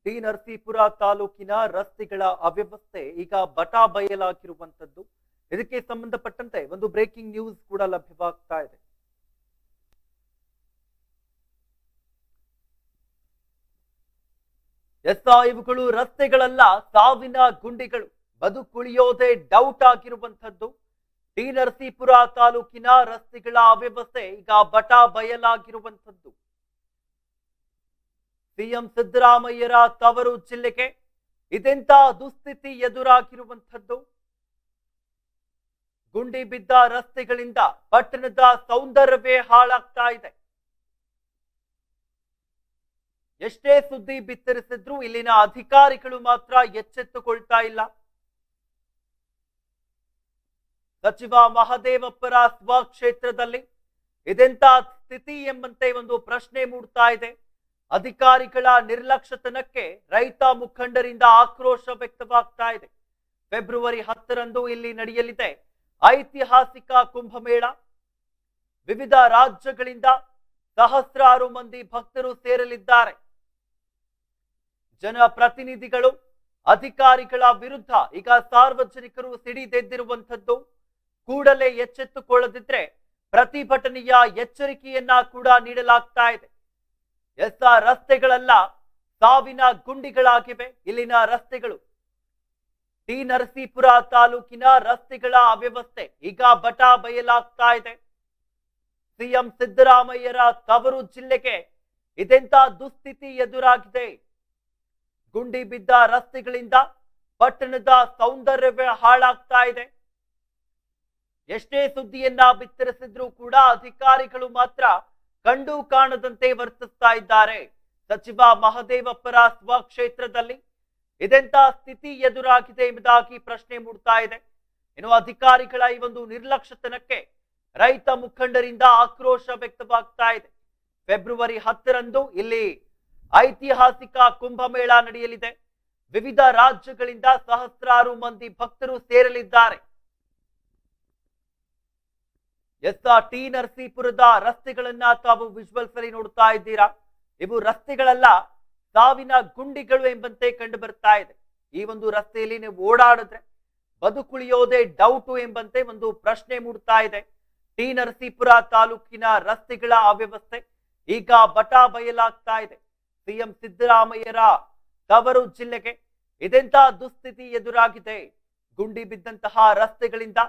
T Narasipura ತಾಲೂಕಿನ ರಸ್ತೆಗಳ ಅವ್ಯವಸ್ಥೆ ಈಗ ಬಟಾ ಬಯಲಾಗಿರುವಂತದ್ದು. ಇದಕ್ಕೆ ಸಂಬಂಧಪಟ್ಟಂತೆ ಒಂದು ಬ್ರೇಕಿಂಗ್ ನ್ಯೂಸ್ ಕೂಡ ಲಭ್ಯವಾಗ್ತಾ ಇದೆ. ಇವುಗಳು ರಸ್ತೆಗಳಲ್ಲ, ಸಾವಿನ ಗುಂಡಿಗಳು. ಬದುಕುಳಿಯೋದೇ ಡೌಟ್ ಆಗಿರುವಂತದ್ದು. ಟಿ ನರಸೀಪುರ ತಾಲೂಕಿನ ರಸ್ತೆಗಳ ಅವ್ಯವಸ್ಥೆ ಈಗ ಬಟಾ ಬಯಲಾಗಿರುವಂತದ್ದು. ಸಿಎಂ ಸಿದ್ದರಾಮಯ್ಯರ ತವರು ಜಿಲ್ಲೆಗೆ ಇದೆಂತ ದುಸ್ಥಿತಿ ಎದುರಾಗಿರುವಂತದ್ದು. ಗುಂಡಿ ಬಿದ್ದ ರಸ್ತೆಗಳಿಂದ ಪಟ್ಟಣದ ಸೌಂದರ್ಯವೇ ಹಾಳಾಗ್ತಾ ಇದೆ. ಎಷ್ಟೇ ಸುದ್ದಿ ಬಿತ್ತರಿಸಿದ್ರು ಇಲ್ಲಿನ ಅಧಿಕಾರಿಗಳು ಮಾತ್ರ ಎಚ್ಚೆತ್ತುಕೊಳ್ತಾ ಇಲ್ಲ. ಸಚಿವ ಮಹದೇವಪ್ಪರ ಸ್ವಕ್ಷೇತ್ರದಲ್ಲಿ ಇದೆಂತ ಸ್ಥಿತಿ ಎಂಬಂತೆ ಒಂದು ಪ್ರಶ್ನೆ ಮೂಡ್ತಾ ಇದೆ. ಅಧಿಕಾರಿಗಳ ನಿರ್ಲಕ್ಷ್ಯತನಕ್ಕೆ ರೈತ ಮುಖಂಡರಿಂದ ಆಕ್ರೋಶ ವ್ಯಕ್ತವಾಗ್ತಾ ಇದೆ. ಫೆಬ್ರವರಿ 10ರಂದು ಇಲ್ಲಿ ನಡೆಯಲಿದೆ ಐತಿಹಾಸಿಕ ಕುಂಭಮೇಳ. ವಿವಿಧ ರಾಜ್ಯಗಳಿಂದ ಸಹಸ್ರಾರು ಮಂದಿ ಭಕ್ತರು ಸೇರಲಿದ್ದಾರೆ. ಜನಪ್ರತಿನಿಧಿಗಳು ಅಧಿಕಾರಿಗಳ ವಿರುದ್ಧ ಈಗ ಸಾರ್ವಜನಿಕರು ಸಿಡಿದೆದ್ದಿರುವಂತದ್ದು. ಕೂಡಲೇ ಎಚ್ಚೆತ್ತುಕೊಳ್ಳದಿದ್ರೆ ಪ್ರತಿಭಟನೆಯ ಎಚ್ಚರಿಕೆಯನ್ನ ಕೂಡ ನೀಡಲಾಗ್ತಾ ಇದೆ. ರಸ್ತೆಗಳೆಲ್ಲ ಸಾವಿನ ಗುಂಡಿಗಳಾಗಿವೆ ಇಲ್ಲಿನ ರಸ್ತೆಗಳು. ಟಿ ನರಸೀಪುರ ತಾಲೂಕಿನ ರಸ್ತೆಗಳ ಅವ್ಯವಸ್ಥೆ ಈಗ ಬಟಾ ಬಯಲಾಗ್ತಾ ಇದೆ. ಸಿಎಂ ಸಿದ್ದರಾಮಯ್ಯರ ತವರು ಜಿಲ್ಲೆಗೆ ಇದೆಂತ ದುಸ್ಥಿತಿ ಎದುರಾಗಿದೆ. ಗುಂಡಿ ಬಿದ್ದ ರಸ್ತೆಗಳಿಂದ ಪಟ್ಟಣದ ಸೌಂದರ್ಯವೇ ಹಾಳಾಗ್ತಾ ಇದೆ. ಎಷ್ಟೇ ಸುದ್ದಿಯನ್ನ ಬಿತ್ತರಿಸಿದ್ರೂ ಕೂಡ ಅಧಿಕಾರಿಗಳು ಮಾತ್ರ ಕಂಡು ಕಾಣದಂತೆ ವರ್ತಿಸ್ತಾ ಇದ್ದಾರೆ. ಸಚಿವ ಮಹದೇವಪ್ಪರ ಸ್ವಕ್ಷೇತ್ರದಲ್ಲಿ ಇದೆಂತ ಸ್ಥಿತಿ ಎದುರಾಗಿದೆ ಎಂಬುದಾಗಿ ಪ್ರಶ್ನೆ ಮೂಡ್ತಾ ಇದೆ. ಇನ್ನು ಅಧಿಕಾರಿಗಳ ಈ ಒಂದು ನಿರ್ಲಕ್ಷ್ಯತನಕ್ಕೆ ರೈತ ಮುಖಂಡರಿಂದ ಆಕ್ರೋಶ ವ್ಯಕ್ತವಾಗ್ತಾ ಇದೆ. ಫೆಬ್ರವರಿ 10ರಂದು ಇಲ್ಲಿ ಐತಿಹಾಸಿಕ ಕುಂಭಮೇಳ ನಡೆಯಲಿದೆ. ವಿವಿಧ ರಾಜ್ಯಗಳಿಂದ ಸಹಸ್ರಾರು ಮಂದಿ ಭಕ್ತರು ಸೇರಲಿದ್ದಾರೆ. ಟಿ ನರಸೀಪುರದ ರಸ್ತೆಗಳನ್ನ ತಾವು ವಿಜುವಲ್ಸ್ ಅಲ್ಲಿ ನೋಡ್ತಾ ಇದ್ದೀರಾ. ಇವು ರಸ್ತೆಗಳೆಲ್ಲ ಸಾವಿನ ಗುಂಡಿಗಳು ಎಂಬಂತೆ ಕಂಡು ಬರ್ತಾ ಇದೆ. ಈ ಒಂದು ರಸ್ತೆಯಲ್ಲಿ ನೀವು ಓಡಾಡಿದ್ರೆ ಬದುಕುಳಿಯೋದೇ ಡೌಟು ಎಂಬಂತೆ ಒಂದು ಪ್ರಶ್ನೆ ಮೂಡ್ತಾ ಇದೆ. ಟಿ ನರಸೀಪುರ ತಾಲೂಕಿನ ರಸ್ತೆಗಳ ಅವ್ಯವಸ್ಥೆ ಈಗ ಬಟಾ ಬಯಲಾಗ್ತಾ ಇದೆ. ಸಿಎಂ ಸಿದ್ದರಾಮಯ್ಯರ ತವರು ಜಿಲ್ಲೆಗೆ ಇದೆಂತ ದುಸ್ಥಿತಿ ಎದುರಾಗಿದೆ. ಗುಂಡಿ ಬಿದ್ದಂತಹ ರಸ್ತೆಗಳಿಂದ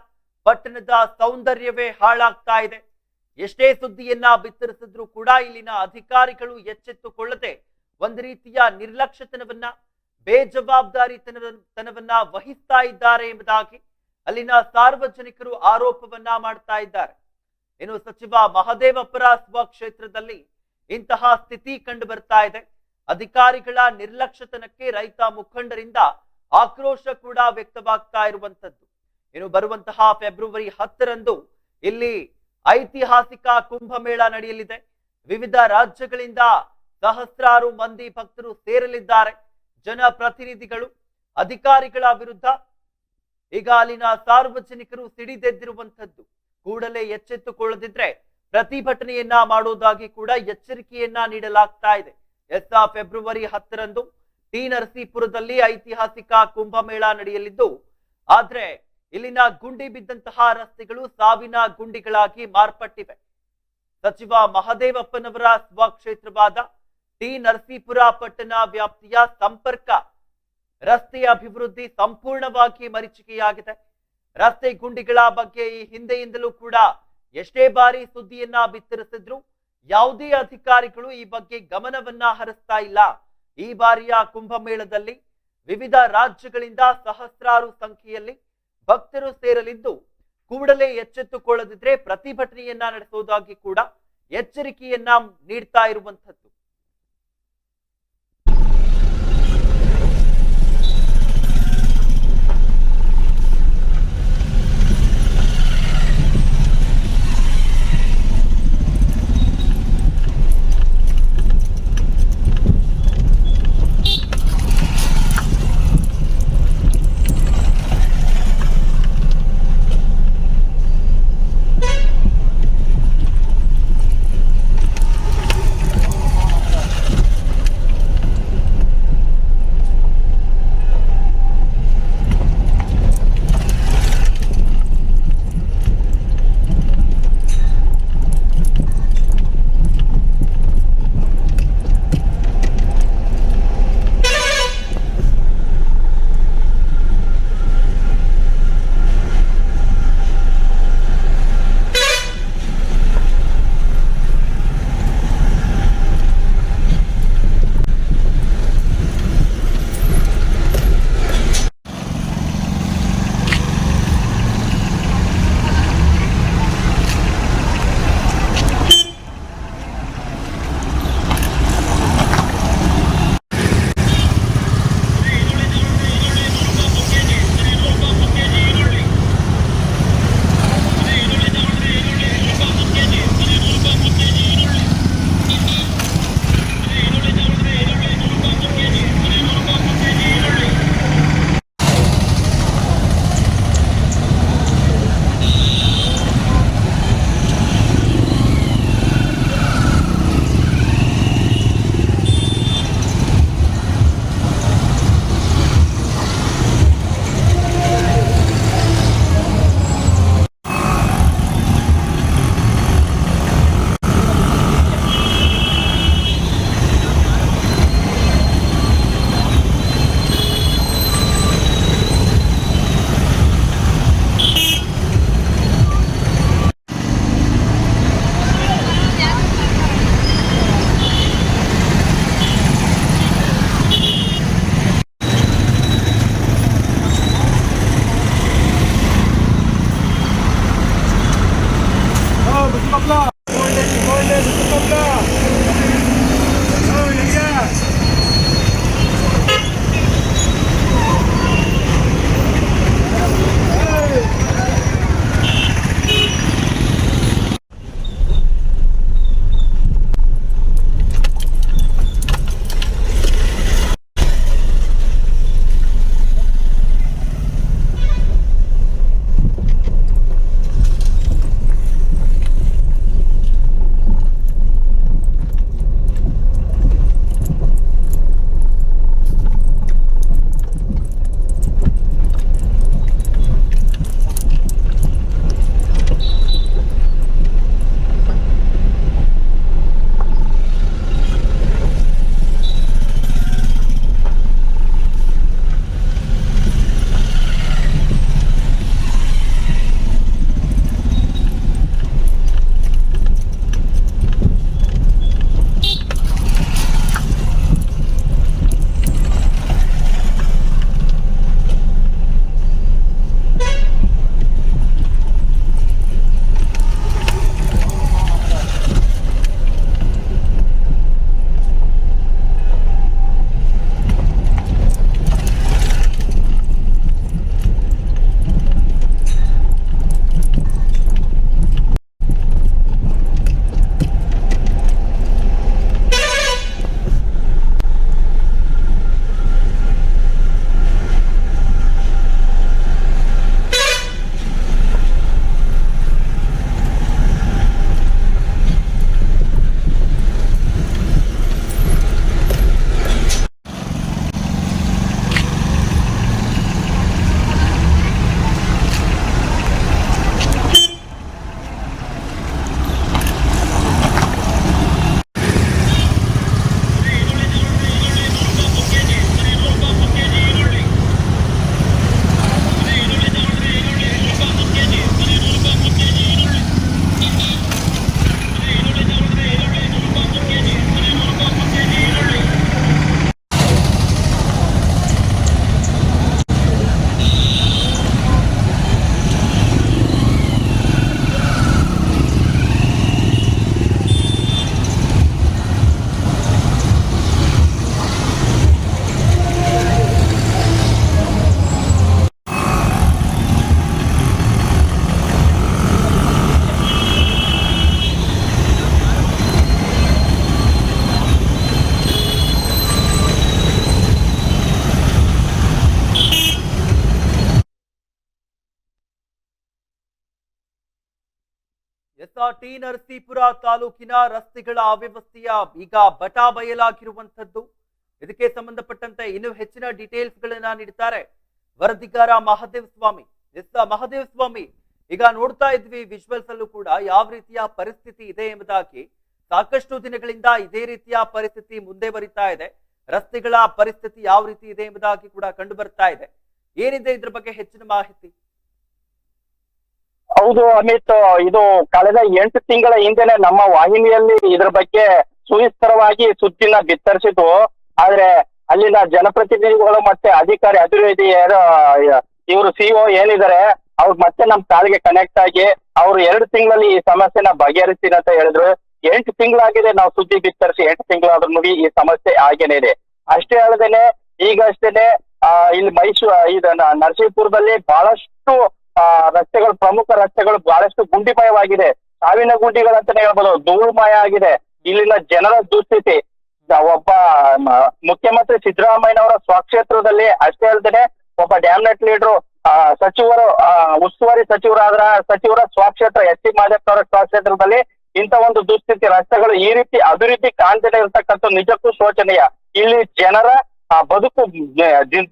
ಪಟ್ಟಣದ ಸೌಂದರ್ಯವೇ ಹಾಳಾಗ್ತಾ ಇದೆ. ಎಷ್ಟೇ ಸುದ್ದಿಯನ್ನ ಬಿತ್ತರಿಸಿದ್ರು ಕೂಡ ಇಲ್ಲಿನ ಅಧಿಕಾರಿಗಳು ಎಚ್ಚೆತ್ತುಕೊಳ್ಳದೆ ಒಂದು ರೀತಿಯ ನಿರ್ಲಕ್ಷ್ಯತನವನ್ನ, ಬೇಜವಾಬ್ದಾರಿತನವನ್ನ ವಹಿಸ್ತಾ ಇದ್ದಾರೆ ಎಂಬುದಾಗಿ ಅಲ್ಲಿನ ಸಾರ್ವಜನಿಕರು ಆರೋಪವನ್ನ ಮಾಡ್ತಾ ಇದ್ದಾರೆ. ಇನ್ನು ಸಚಿವ ಮಹದೇವಪ್ಪರ ಸ್ವಕ್ಷೇತ್ರದಲ್ಲಿ ಇಂತಹ ಸ್ಥಿತಿ ಕಂಡು ಬರ್ತಾ ಇದೆ. ಅಧಿಕಾರಿಗಳ ನಿರ್ಲಕ್ಷ್ಯತನಕ್ಕೆ ರೈತ ಮುಖಂಡರಿಂದ ಆಕ್ರೋಶ ಕೂಡ ವ್ಯಕ್ತವಾಗ್ತಾ ಇರುವಂತದ್ದು. ಇನ್ನು ಬರುವಂತಹ ಫೆಬ್ರವರಿ 10ರಂದು ಇಲ್ಲಿ ಐತಿಹಾಸಿಕ ಕುಂಭಮೇಳ ನಡೆಯಲಿದೆ. ವಿವಿಧ ರಾಜ್ಯಗಳಿಂದ ಸಹಸ್ರಾರು ಮಂದಿ ಭಕ್ತರು ಸೇರಲಿದ್ದಾರೆ. ಜನಪ್ರತಿನಿಧಿಗಳು ಅಧಿಕಾರಿಗಳ ವಿರುದ್ಧ ಈಗ ಅಲ್ಲಿನ ಸಾರ್ವಜನಿಕರು ಸಿಡಿದೆದ್ದಿರುವಂತದ್ದು. ಕೂಡಲೇ ಎಚ್ಚೆತ್ತುಕೊಳ್ಳದಿದ್ರೆ ಪ್ರತಿಭಟನೆಯನ್ನ ಮಾಡೋದಾಗಿ ಕೂಡ ಎಚ್ಚರಿಕೆಯನ್ನ ನೀಡಲಾಗ್ತಾ ಇದೆ. ಫೆಬ್ರವರಿ 10ರಂದು ಟಿ ನರಸೀಪುರದಲ್ಲಿ ಐತಿಹಾಸಿಕ ಕುಂಭಮೇಳ ನಡೆಯಲಿದ್ದು, ಆದ್ರೆ ಇಲ್ಲಿನ ಗುಂಡಿ ಬಿದ್ದಂತಹ ರಸ್ತೆಗಳು ಸಾವಿನ ಗುಂಡಿಗಳಾಗಿ ಮಾರ್ಪಟ್ಟಿವೆ. ಸಚಿವ ಮಹದೇವಪ್ಪನವರ ಸ್ವಕ್ಷೇತ್ರವಾದ ಟಿ ನರಸೀಪುರ ಪಟ್ಟಣ ವ್ಯಾಪ್ತಿಯ ಸಂಪರ್ಕ ರಸ್ತೆಯ ಅಭಿವೃದ್ಧಿ ಸಂಪೂರ್ಣವಾಗಿ ಮರೀಚಿಕೆಯಾಗಿದೆ. ರಸ್ತೆ ಗುಂಡಿಗಳ ಬಗ್ಗೆ ಈ ಹಿಂದೆಯಿಂದಲೂ ಕೂಡ ಎಷ್ಟೇ ಬಾರಿ ಸುದ್ದಿಯನ್ನ ಬಿತ್ತರಿಸಿದ್ರು ಯಾವುದೇ ಅಧಿಕಾರಿಗಳು ಈ ಬಗ್ಗೆ ಗಮನವನ್ನ ಹರಿಸ್ತಾ ಇಲ್ಲ. ಈ ಬಾರಿಯ ಕುಂಭಮೇಳದಲ್ಲಿ ವಿವಿಧ ರಾಜ್ಯಗಳಿಂದ ಸಹಸ್ರಾರು ಸಂಖ್ಯೆಯಲ್ಲಿ ಭಕ್ತರು ಸೇರಲಿದ್ದು, ಕೂಡಲೇ ಎಚ್ಚೆತ್ತುಕೊಳ್ಳದಿದ್ರೆ ಪ್ರತಿಭಟನೆಯನ್ನ ನಡೆಸುವುದಾಗಿ ಕೂಡ ಎಚ್ಚರಿಕೆಯನ್ನ ನೀಡ್ತಾ ಇರುವಂತದ್ದು. ಟಿ ನರಸೀಪುರ ತಾಲೂಕಿನ ರಸ್ತೆಗಳ ಅವ್ಯವಸ್ಥೆಯ ಈಗ ಬಟಾ ಬಯಲಾಗಿರುವಂತದ್ದು. ಇದಕ್ಕೆ ಸಂಬಂಧಪಟ್ಟಂತೆ ಇನ್ನೂ ಹೆಚ್ಚಿನ ಡೀಟೇಲ್ಸ್ ಗಳನ್ನ ನೀಡುತ್ತಾರೆ ವರದಿಗಾರ ಮಹದೇವ್ ಸ್ವಾಮಿ. ಮಹದೇವ್ ಸ್ವಾಮಿ, ಈಗ ನೋಡ್ತಾ ಇದ್ವಿ ವಿಜುವಲ್ಸ್ ಅಲ್ಲೂ ಕೂಡ ಯಾವ ರೀತಿಯ ಪರಿಸ್ಥಿತಿ ಇದೆ ಎಂಬುದಾಗಿ. ಸಾಕಷ್ಟು ದಿನಗಳಿಂದ ಇದೇ ರೀತಿಯ ಪರಿಸ್ಥಿತಿ ಮುಂದೆ ಬರಿತಾ ಇದೆ. ರಸ್ತೆಗಳ ಪರಿಸ್ಥಿತಿ ಯಾವ ರೀತಿ ಇದೆ ಎಂಬುದಾಗಿ ಕೂಡ ಕಂಡು ಬರ್ತಾ ಇದೆ. ಏನಿದೆ ಇದ್ರ ಬಗ್ಗೆ ಹೆಚ್ಚಿನ ಮಾಹಿತಿ? ಹೌದು ಅಮಿತ್, ಇದು ಕಳೆದ 8 ತಿಂಗಳ ಹಿಂದೆನೆ ನಮ್ಮ ವಾಹಿನಿಯಲ್ಲಿ ಇದ್ರ ಬಗ್ಗೆ ಸುವಿಸ್ತರವಾಗಿ ಸುದ್ದಿನ ಬಿತ್ತರಿಸಿದ್ದು. ಆದ್ರೆ ಅಲ್ಲಿನ ಜನಪ್ರತಿನಿಧಿಗಳು ಮತ್ತೆ ಅಧಿಕಾರಿ ಅಭಿವೃದ್ಧಿ ಇವರು ಸಿಇಒ ಏನಿದ್ದಾರೆ ಅವ್ರು ಮತ್ತೆ ನಮ್ ಕಾಲಿಗೆ ಕನೆಕ್ಟ್ ಆಗಿ ಅವ್ರು 2 ತಿಂಗಳಲ್ಲಿ ಈ ಸಮಸ್ಯೆನ ಬಗೆಹರಿಸ್ತೀನಿ ಅಂತ ಹೇಳಿದ್ರು. 8 ತಿಂಗಳಾಗಿದೆ ನಾವು ಸುದ್ದಿ ಬಿತ್ತರಿಸಿ, 8 ತಿಂಗಳಾದ್ರೂ ನೋಡಿ ಈ ಸಮಸ್ಯೆ ಆಗೇನೆ ಇದೆ. ಅಷ್ಟೇ ಅಲ್ಲದೇನೆ ಈಗಷ್ಟೇನೆ ಇಲ್ಲಿ ನರಸೀಪುರದಲ್ಲಿ ಬಹಳಷ್ಟು ರಸ್ತೆಗಳು, ಪ್ರಮುಖ ರಸ್ತೆಗಳು ಬಹಳಷ್ಟು ಗುಂಡಿಮಯವಾಗಿದೆ. ಸಾವಿನ ಗುಂಡಿಗಳಂತಾನೆ ಹೇಳ್ಬೋದು, ಧೂಳುಮಯ ಆಗಿದೆ ಇಲ್ಲಿನ ಜನರ ದುಸ್ಥಿತಿ. ಒಬ್ಬ ಮುಖ್ಯಮಂತ್ರಿ ಸಿದ್ದರಾಮಯ್ಯನವರ ಸ್ವಕ್ಷೇತ್ರದಲ್ಲಿ ಅಷ್ಟೇ ಅಲ್ಲದೆ ಒಬ್ಬ ಡ್ಯಾಮ್ನೆಟ್ ಲೀಡರ್ ಸಚಿವರು, ಉಸ್ತುವಾರಿ ಸಚಿವರ ಸ್ವಕ್ಷೇತ್ರ ಎಸ್ ಟಿ ಮಾದೇವರ ಸ್ವಕ್ಷೇತ್ರದಲ್ಲಿ ಇಂಥ ಒಂದು ದುಸ್ಥಿತಿ, ರಸ್ತೆಗಳು ಈ ರೀತಿ ಅಭಿವೃದ್ಧಿ ಕಾಣ್ದೇ ಇರತಕ್ಕಂಥ ನಿಜಕ್ಕೂ ಶೋಚನೀಯ. ಇಲ್ಲಿ ಜನರ ಬದುಕು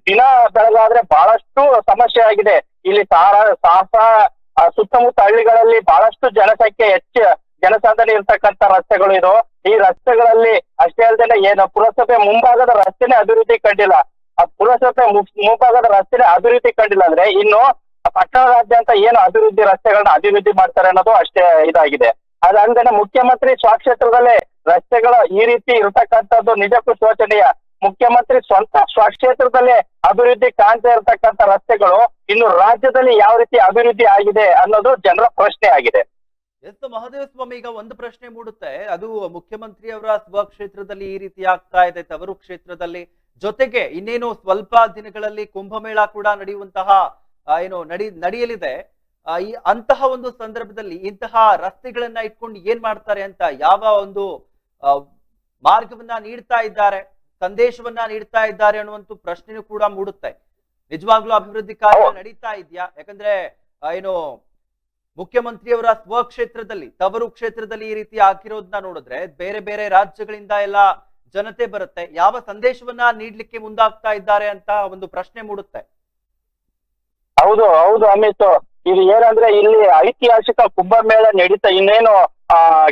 ದಿನ ಬೆಳಗಾದ್ರೆ ಬಹಳಷ್ಟು ಸಮಸ್ಯೆ ಆಗಿದೆ. ಇಲ್ಲಿ ಸಾಹಸ ಸುತ್ತಮುತ್ತ ಹಳ್ಳಿಗಳಲ್ಲಿ ಬಹಳಷ್ಟು ಜನಸಂದಣಿ ಇರ್ತಕ್ಕಂಥ ರಸ್ತೆಗಳು ಇದು. ಈ ರಸ್ತೆಗಳಲ್ಲಿ ಅಷ್ಟೇ ಅಲ್ಲದೆ ಏನು ಪುರಸಭೆ ಮುಂಭಾಗದ ರಸ್ತೆನೇ ಅಭಿವೃದ್ಧಿ ಕಂಡಿಲ್ಲ. ಆ ಪುರಸಭೆ ಮುಂಭಾಗದ ರಸ್ತೆನೇ ಅಭಿವೃದ್ಧಿ ಕಂಡಿಲ್ಲ ಅಂದ್ರೆ ಇನ್ನು ಪಟ್ಟಣದಾದ್ಯಂತ ಏನು ರಸ್ತೆಗಳನ್ನ ಅಭಿವೃದ್ಧಿ ಮಾಡ್ತಾರೆ ಅನ್ನೋದು ಅಷ್ಟೇ ಇದಾಗಿದೆ. ಅದಲ್ಲದೆ ಮುಖ್ಯಮಂತ್ರಿ ಸ್ವಕ್ಷೇತ್ರದಲ್ಲೇ ರಸ್ತೆಗಳು ಈ ರೀತಿ ಇರತಕ್ಕಂಥದ್ದು ನಿಜಕ್ಕೂ ಶೋಚನೀಯ. ಮುಖ್ಯಮಂತ್ರಿ ಸ್ವಂತ ಸ್ವಕ್ಷೇತ್ರದಲ್ಲೇ ಅಭಿವೃದ್ಧಿ ಕಾಣ್ತಾ ಇರತಕ್ಕಂಥ ರಸ್ತೆಗಳು ಇನ್ನು ರಾಜ್ಯದಲ್ಲಿ ಯಾವ ರೀತಿ ಅಭಿವೃದ್ಧಿ ಆಗಿದೆ ಅನ್ನೋದು ಜನರ ಪ್ರಶ್ನೆ ಆಗಿದೆ. ಎಸ್ ಮಹದೇವ ಸ್ವಾಮಿ, ಈಗ ಒಂದು ಪ್ರಶ್ನೆ ಮೂಡುತ್ತೆ. ಅದು ಮುಖ್ಯಮಂತ್ರಿಯವರ ಸ್ವಕ್ಷೇತ್ರದಲ್ಲಿ ಈ ರೀತಿ ಆಗ್ತಾ ಇದೆ, ತವರು ಕ್ಷೇತ್ರದಲ್ಲಿ, ಜೊತೆಗೆ ಇನ್ನೇನು ಸ್ವಲ್ಪ ದಿನಗಳಲ್ಲಿ ಕುಂಭಮೇಳ ಕೂಡ ನಡೆಯುವಂತಹ ನಡೆಯಲಿದೆ. ಅಂತಹ ಒಂದು ಸಂದರ್ಭದಲ್ಲಿ ಇಂತಹ ರಸ್ತೆಗಳನ್ನ ಇಟ್ಕೊಂಡು ಏನ್ ಮಾಡ್ತಾರೆ ಅಂತ, ಯಾವ ಒಂದು ಮಾರ್ಗವನ್ನ ನೀಡ್ತಾ ಇದ್ದಾರೆ, ಸಂದೇಶವನ್ನ ನೀಡ್ತಾ ಇದ್ದಾರೆ ಅನ್ನುವಂತ ಪ್ರಶ್ನೆನೂ ಕೂಡ ಮೂಡುತ್ತೆ. ನಿಜವಾಗ್ಲೂ ಅಭಿವೃದ್ಧಿ ಕಾರ್ಯ ನಡೀತಾ ಇದೆಯಾ? ಯಾಕಂದ್ರೆ ಮುಖ್ಯಮಂತ್ರಿಯವರ ಸ್ವಕ್ಷೇತ್ರದಲ್ಲಿ, ತವರು ಕ್ಷೇತ್ರದಲ್ಲಿ ಈ ರೀತಿ ಆಗಿರೋದನ್ನ ನೋಡಿದ್ರೆ ಬೇರೆ ಬೇರೆ ರಾಜ್ಯಗಳಿಂದ ಎಲ್ಲ ಜನತೆ ಬರುತ್ತೆ. ಯಾವ ಸಂದೇಶವನ್ನ ನೀಡ್ಲಿಕ್ಕೆ ಮುಂದಾಗ್ತಾ ಇದ್ದಾರೆ ಅಂತ ಒಂದು ಪ್ರಶ್ನೆ ಮೂಡುತ್ತೆ. ಹೌದು ಅಮಿತ್, ಇದು ಏನಂದ್ರೆ ಇಲ್ಲಿ ಐತಿಹಾಸಿಕ ಕುಂಭಮೇಳ ನಡೀತಾ ಇನ್ನೇನು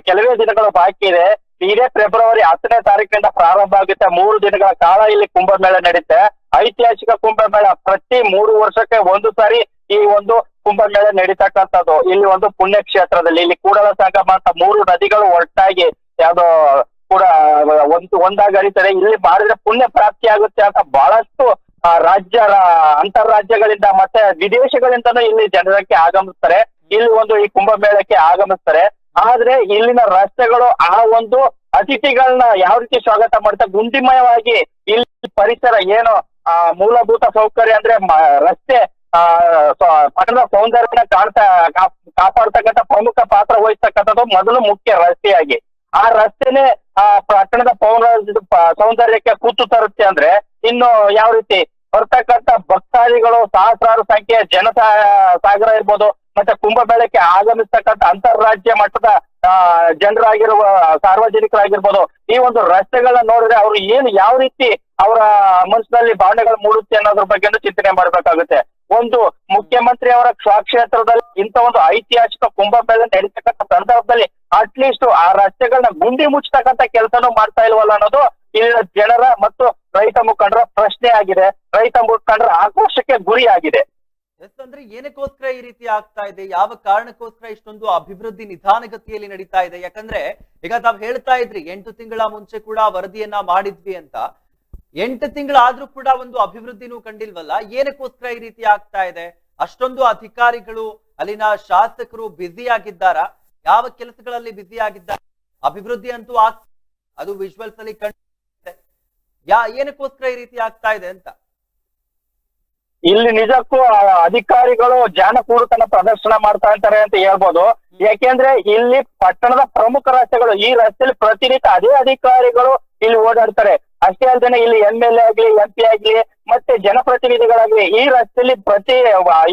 ಕೆಲವೇ ದಿನಗಳು ಬಾಕಿ ಇದೆ. ಇದೇ ಫೆಬ್ರವರಿ 10ನೇ ತಾರೀಕಿಂದ ಪ್ರಾರಂಭ ಆಗುತ್ತೆ. 3 ದಿನಗಳ ಕಾಲ ಇಲ್ಲಿ ಕುಂಭಮೇಳ ನಡೀತೆ. ಐತಿಹಾಸಿಕ ಕುಂಭಮೇಳ ಪ್ರತಿ 3 ವರ್ಷಕ್ಕೆ ಒಂದು ಸಾರಿ ಈ ಒಂದು ಕುಂಭಮೇಳ ನಡೀತಕ್ಕಂಥದ್ದು. ಇಲ್ಲಿ ಒಂದು ಪುಣ್ಯ ಕ್ಷೇತ್ರದಲ್ಲಿ, ಇಲ್ಲಿ ಕೂಡಲ ಸಂಗಮ ಅಂತ 3 ನದಿಗಳು ಒಟ್ಟಾಗಿ ಯಾವ್ದೋ ಕೂಡ ಒಂದಾಗಿ ಹರಿತಾರೆ. ಇಲ್ಲಿ ಮಾಡಿದ್ರೆ ಪುಣ್ಯ ಪ್ರಾಪ್ತಿ ಆಗುತ್ತೆ ಅಂತ ಬಹಳಷ್ಟು ಅಂತರ್ರಾಜ್ಯಗಳಿಂದ ಮತ್ತೆ ವಿದೇಶಗಳಿಂದನೂ ಇಲ್ಲಿ ಜನರಕ್ಕೆ ಆಗಮಿಸ್ತಾರೆ. ಇಲ್ಲಿ ಈ ಕುಂಭಮೇಳಕ್ಕೆ ಆಗಮಿಸ್ತಾರೆ. ಆದ್ರೆ ಇಲ್ಲಿನ ರಸ್ತೆಗಳು ಆ ಒಂದು ಅತಿಥಿಗಳನ್ನ ಯಾವ ರೀತಿ ಸ್ವಾಗತ ಮಾಡ್ತಾರೆ, ಗುಂಡಿಮಯವಾಗಿ ಇಲ್ಲಿ ಪರಿಸರ ಏನು ಮೂಲಭೂತ ಸೌಕರ್ಯ ಅಂದ್ರೆ ರಸ್ತೆ ಪಟ್ಟಣದ ಸೌಂದರ್ಯನ ಕಾಪಾಡ್ತಕ್ಕಂಥ ಪ್ರಮುಖ ಪಾತ್ರ ವಹಿಸ್ತಕ್ಕಂಥದ್ದು ಮೊದಲು ಮುಖ್ಯ ರಸ್ತೆಯಾಗಿ. ಆ ರಸ್ತೆನೆ ಪಟ್ಟಣದ ಸೌಂದರ್ಯಕ್ಕೆ ಕೂತು ತರುತ್ತೆ ಅಂದ್ರೆ ಇನ್ನು ಯಾವ ರೀತಿ ಬರ್ತಕ್ಕಂಥ ಭಕ್ತಾದಿಗಳು ಸಹಸ್ರಾರು ಸಂಖ್ಯೆಯ ಸಾಗರ ಇರ್ಬೋದು, ಮತ್ತೆ ಕುಂಭಮೇಳಕ್ಕೆ ಆಗಮಿಸ್ತಕ್ಕಂಥ ಅಂತಾರಾಜ್ಯ ಮಟ್ಟದ ಜನರಾಗಿರುವ ಸಾರ್ವಜನಿಕರಾಗಿರ್ಬೋದು, ಈ ಒಂದು ರಸ್ತೆಗಳನ್ನ ನೋಡಿದ್ರೆ ಅವ್ರು ಯಾವ ರೀತಿ ಅವರ ಮನಸ್ಸಿನಲ್ಲಿ ಭಾವನೆಗಳು ಮೂಡುತ್ತೆ ಅನ್ನೋದ್ರ ಬಗ್ಗೆ ಚಿಂತನೆ ಮಾಡ್ಬೇಕಾಗುತ್ತೆ. ಒಂದು ಮುಖ್ಯಮಂತ್ರಿ ಅವರ ಸ್ವಕ್ಷೇತ್ರದಲ್ಲಿ ಇಂಥ ಒಂದು ಐತಿಹಾಸಿಕ ಕುಂಭಮೇಳ ನಡೀತಕ್ಕಂಥ ಸಂದರ್ಭದಲ್ಲಿ ಅಟ್ಲೀಸ್ಟ್ ಆ ರಸ್ತೆಗಳನ್ನ ಗುಂಡಿ ಮುಚ್ಚತಕ್ಕಂಥ ಕೆಲಸನೂ ಮಾಡ್ತಾ ಇಲ್ವಲ್ಲ ಅನ್ನೋದು ಇಲ್ಲಿನ ಜನರ ಮತ್ತು ರೈತ ಮುಖಂಡರ ಪ್ರಶ್ನೆ ಆಗಿದೆ. ರೈತ ಮುಖಂಡರ ಆಕ್ರೋಶಕ್ಕೆ ಗುರಿ ಆಗಿದೆ. ಅಂದ್ರೆ ಏನಕ್ಕೋಸ್ಕರ ಈ ರೀತಿ ಆಗ್ತಾ ಇದೆ, ಯಾವ ಕಾರಣಕ್ಕೋಸ್ಕರ ಇಷ್ಟೊಂದು ಅಭಿವೃದ್ಧಿ ನಿಧಾನಗತಿಯಲ್ಲಿ ನಡೀತಾ ಇದೆ? ಯಾಕಂದ್ರೆ ಈಗ ತಾವ್ ಹೇಳ್ತಾ ಇದ್ರಿ 8 ತಿಂಗಳ ಮುಂಚೆ ಕೂಡ ವರದಿಯನ್ನ ಮಾಡಿದ್ವಿ ಅಂತ. 8 ತಿಂಗಳಾದ್ರೂ ಕೂಡ ಒಂದು ಅಭಿವೃದ್ಧಿನೂ ಕಂಡಿಲ್ವಲ್ಲ. ಏನಕ್ಕೋಸ್ಕರ ಈ ರೀತಿ ಆಗ್ತಾ ಇದೆ? ಅಷ್ಟೊಂದು ಅಧಿಕಾರಿಗಳು, ಅಲ್ಲಿನ ಶಾಸಕರು ಬ್ಯುಸಿ ಆಗಿದ್ದಾರ? ಯಾವ ಕೆಲಸಗಳಲ್ಲಿ ಬ್ಯುಸಿ ಆಗಿದ್ದಾರೆ? ಅಭಿವೃದ್ಧಿ ಅಂತೂ ಅದು ವಿಜುವಲ್ಸ್ ಅಲ್ಲಿ ಏನಕ್ಕೋಸ್ಕರ ಈ ರೀತಿ ಆಗ್ತಾ ಇದೆ ಅಂತ? ಇಲ್ಲಿ ನಿಜಕ್ಕೂ ಅಧಿಕಾರಿಗಳು ಜಾಣಕೂಡುತನ ಪ್ರದರ್ಶನ ಮಾಡ್ತಾ ಇರ್ತಾರೆ ಅಂತ ಹೇಳ್ಬೋದು. ಯಾಕೆಂದ್ರೆ ಇಲ್ಲಿ ಪಟ್ಟಣದ ಪ್ರಮುಖ ರಸ್ತೆಗಳು, ಈ ರಸ್ತೆಯಲ್ಲಿ ಪ್ರತಿನಿತ್ಯ ಅದೇ ಅಧಿಕಾರಿಗಳು ಇಲ್ಲಿ ಓಡಾಡ್ತಾರೆ. ಅಷ್ಟೇ ಅಲ್ಲದೆ ಇಲ್ಲಿ MLA ಆಗ್ಲಿ, MP ಆಗ್ಲಿ, ಮತ್ತೆ ಜನಪ್ರತಿನಿಧಿಗಳಾಗ್ಲಿ ಈ ರಸ್ತೆಯಲ್ಲಿ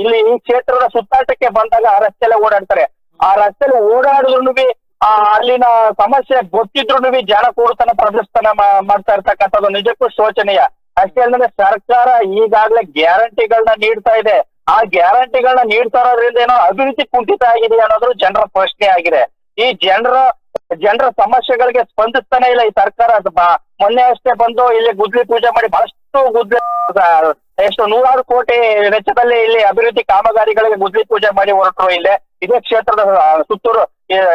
ಇಲ್ಲಿ ಈ ಕ್ಷೇತ್ರದ ಸುತ್ತಾಟಕ್ಕೆ ಬಂದಾಗ ಆ ರಸ್ತೆಯಲ್ಲೇ ಓಡಾಡ್ತಾರೆ. ಆ ರಸ್ತೆಯಲ್ಲಿ ಓಡಾಡಿದ್ರು ಅಲ್ಲಿನ ಸಮಸ್ಯೆ ಗೊತ್ತಿದ್ರು ಜನ ಕೂಡತನ ಪ್ರದರ್ಶನ ಮಾಡ್ತಾ ಇರ್ತಕ್ಕಂಥದ್ದು ನಿಜಕ್ಕೂ ಶೋಚನೀಯ. ಅಷ್ಟೇ ಅಲ್ಲದೆ ಸರ್ಕಾರ ಈಗಾಗಲೇ ಗ್ಯಾರಂಟಿಗಳನ್ನ ನೀಡ್ತಾ ಇದೆ. ಆ ಗ್ಯಾರಂಟಿಗಳನ್ನ ನೀಡ್ತಾ ಇರೋದ್ರಿಂದ ಏನೋ ಅಭಿವೃದ್ಧಿ ಕುಂಠಿತ ಆಗಿದೆ ಅನ್ನೋದು ಜನರ ಪ್ರಶ್ನೆ ಆಗಿದೆ. ಈ ಜನರ ಸಮಸ್ಯೆಗಳಿಗೆ ಸ್ಪಂದಿಸ್ತಾನೆ ಇಲ್ಲ ಈ ಸರ್ಕಾರ. ಮೊನ್ನೆ ಅಷ್ಟೇ ಬಂದು ಇಲ್ಲಿ ಗುದ್ಲಿ ಪೂಜೆ ಮಾಡಿ ಬಹಳಷ್ಟು ಎಷ್ಟು 100 ಕೋಟಿ ವೆಚ್ಚದಲ್ಲಿ ಇಲ್ಲಿ ಅಭಿವೃದ್ಧಿ ಕಾಮಗಾರಿಗಳಿಗೆ ಗುದ್ಲಿ ಪೂಜೆ ಮಾಡಿ ಹೊರಟರು. ಇಲ್ಲೇ ಇದೇ ಕ್ಷೇತ್ರದ ಸುತ್ತೂರು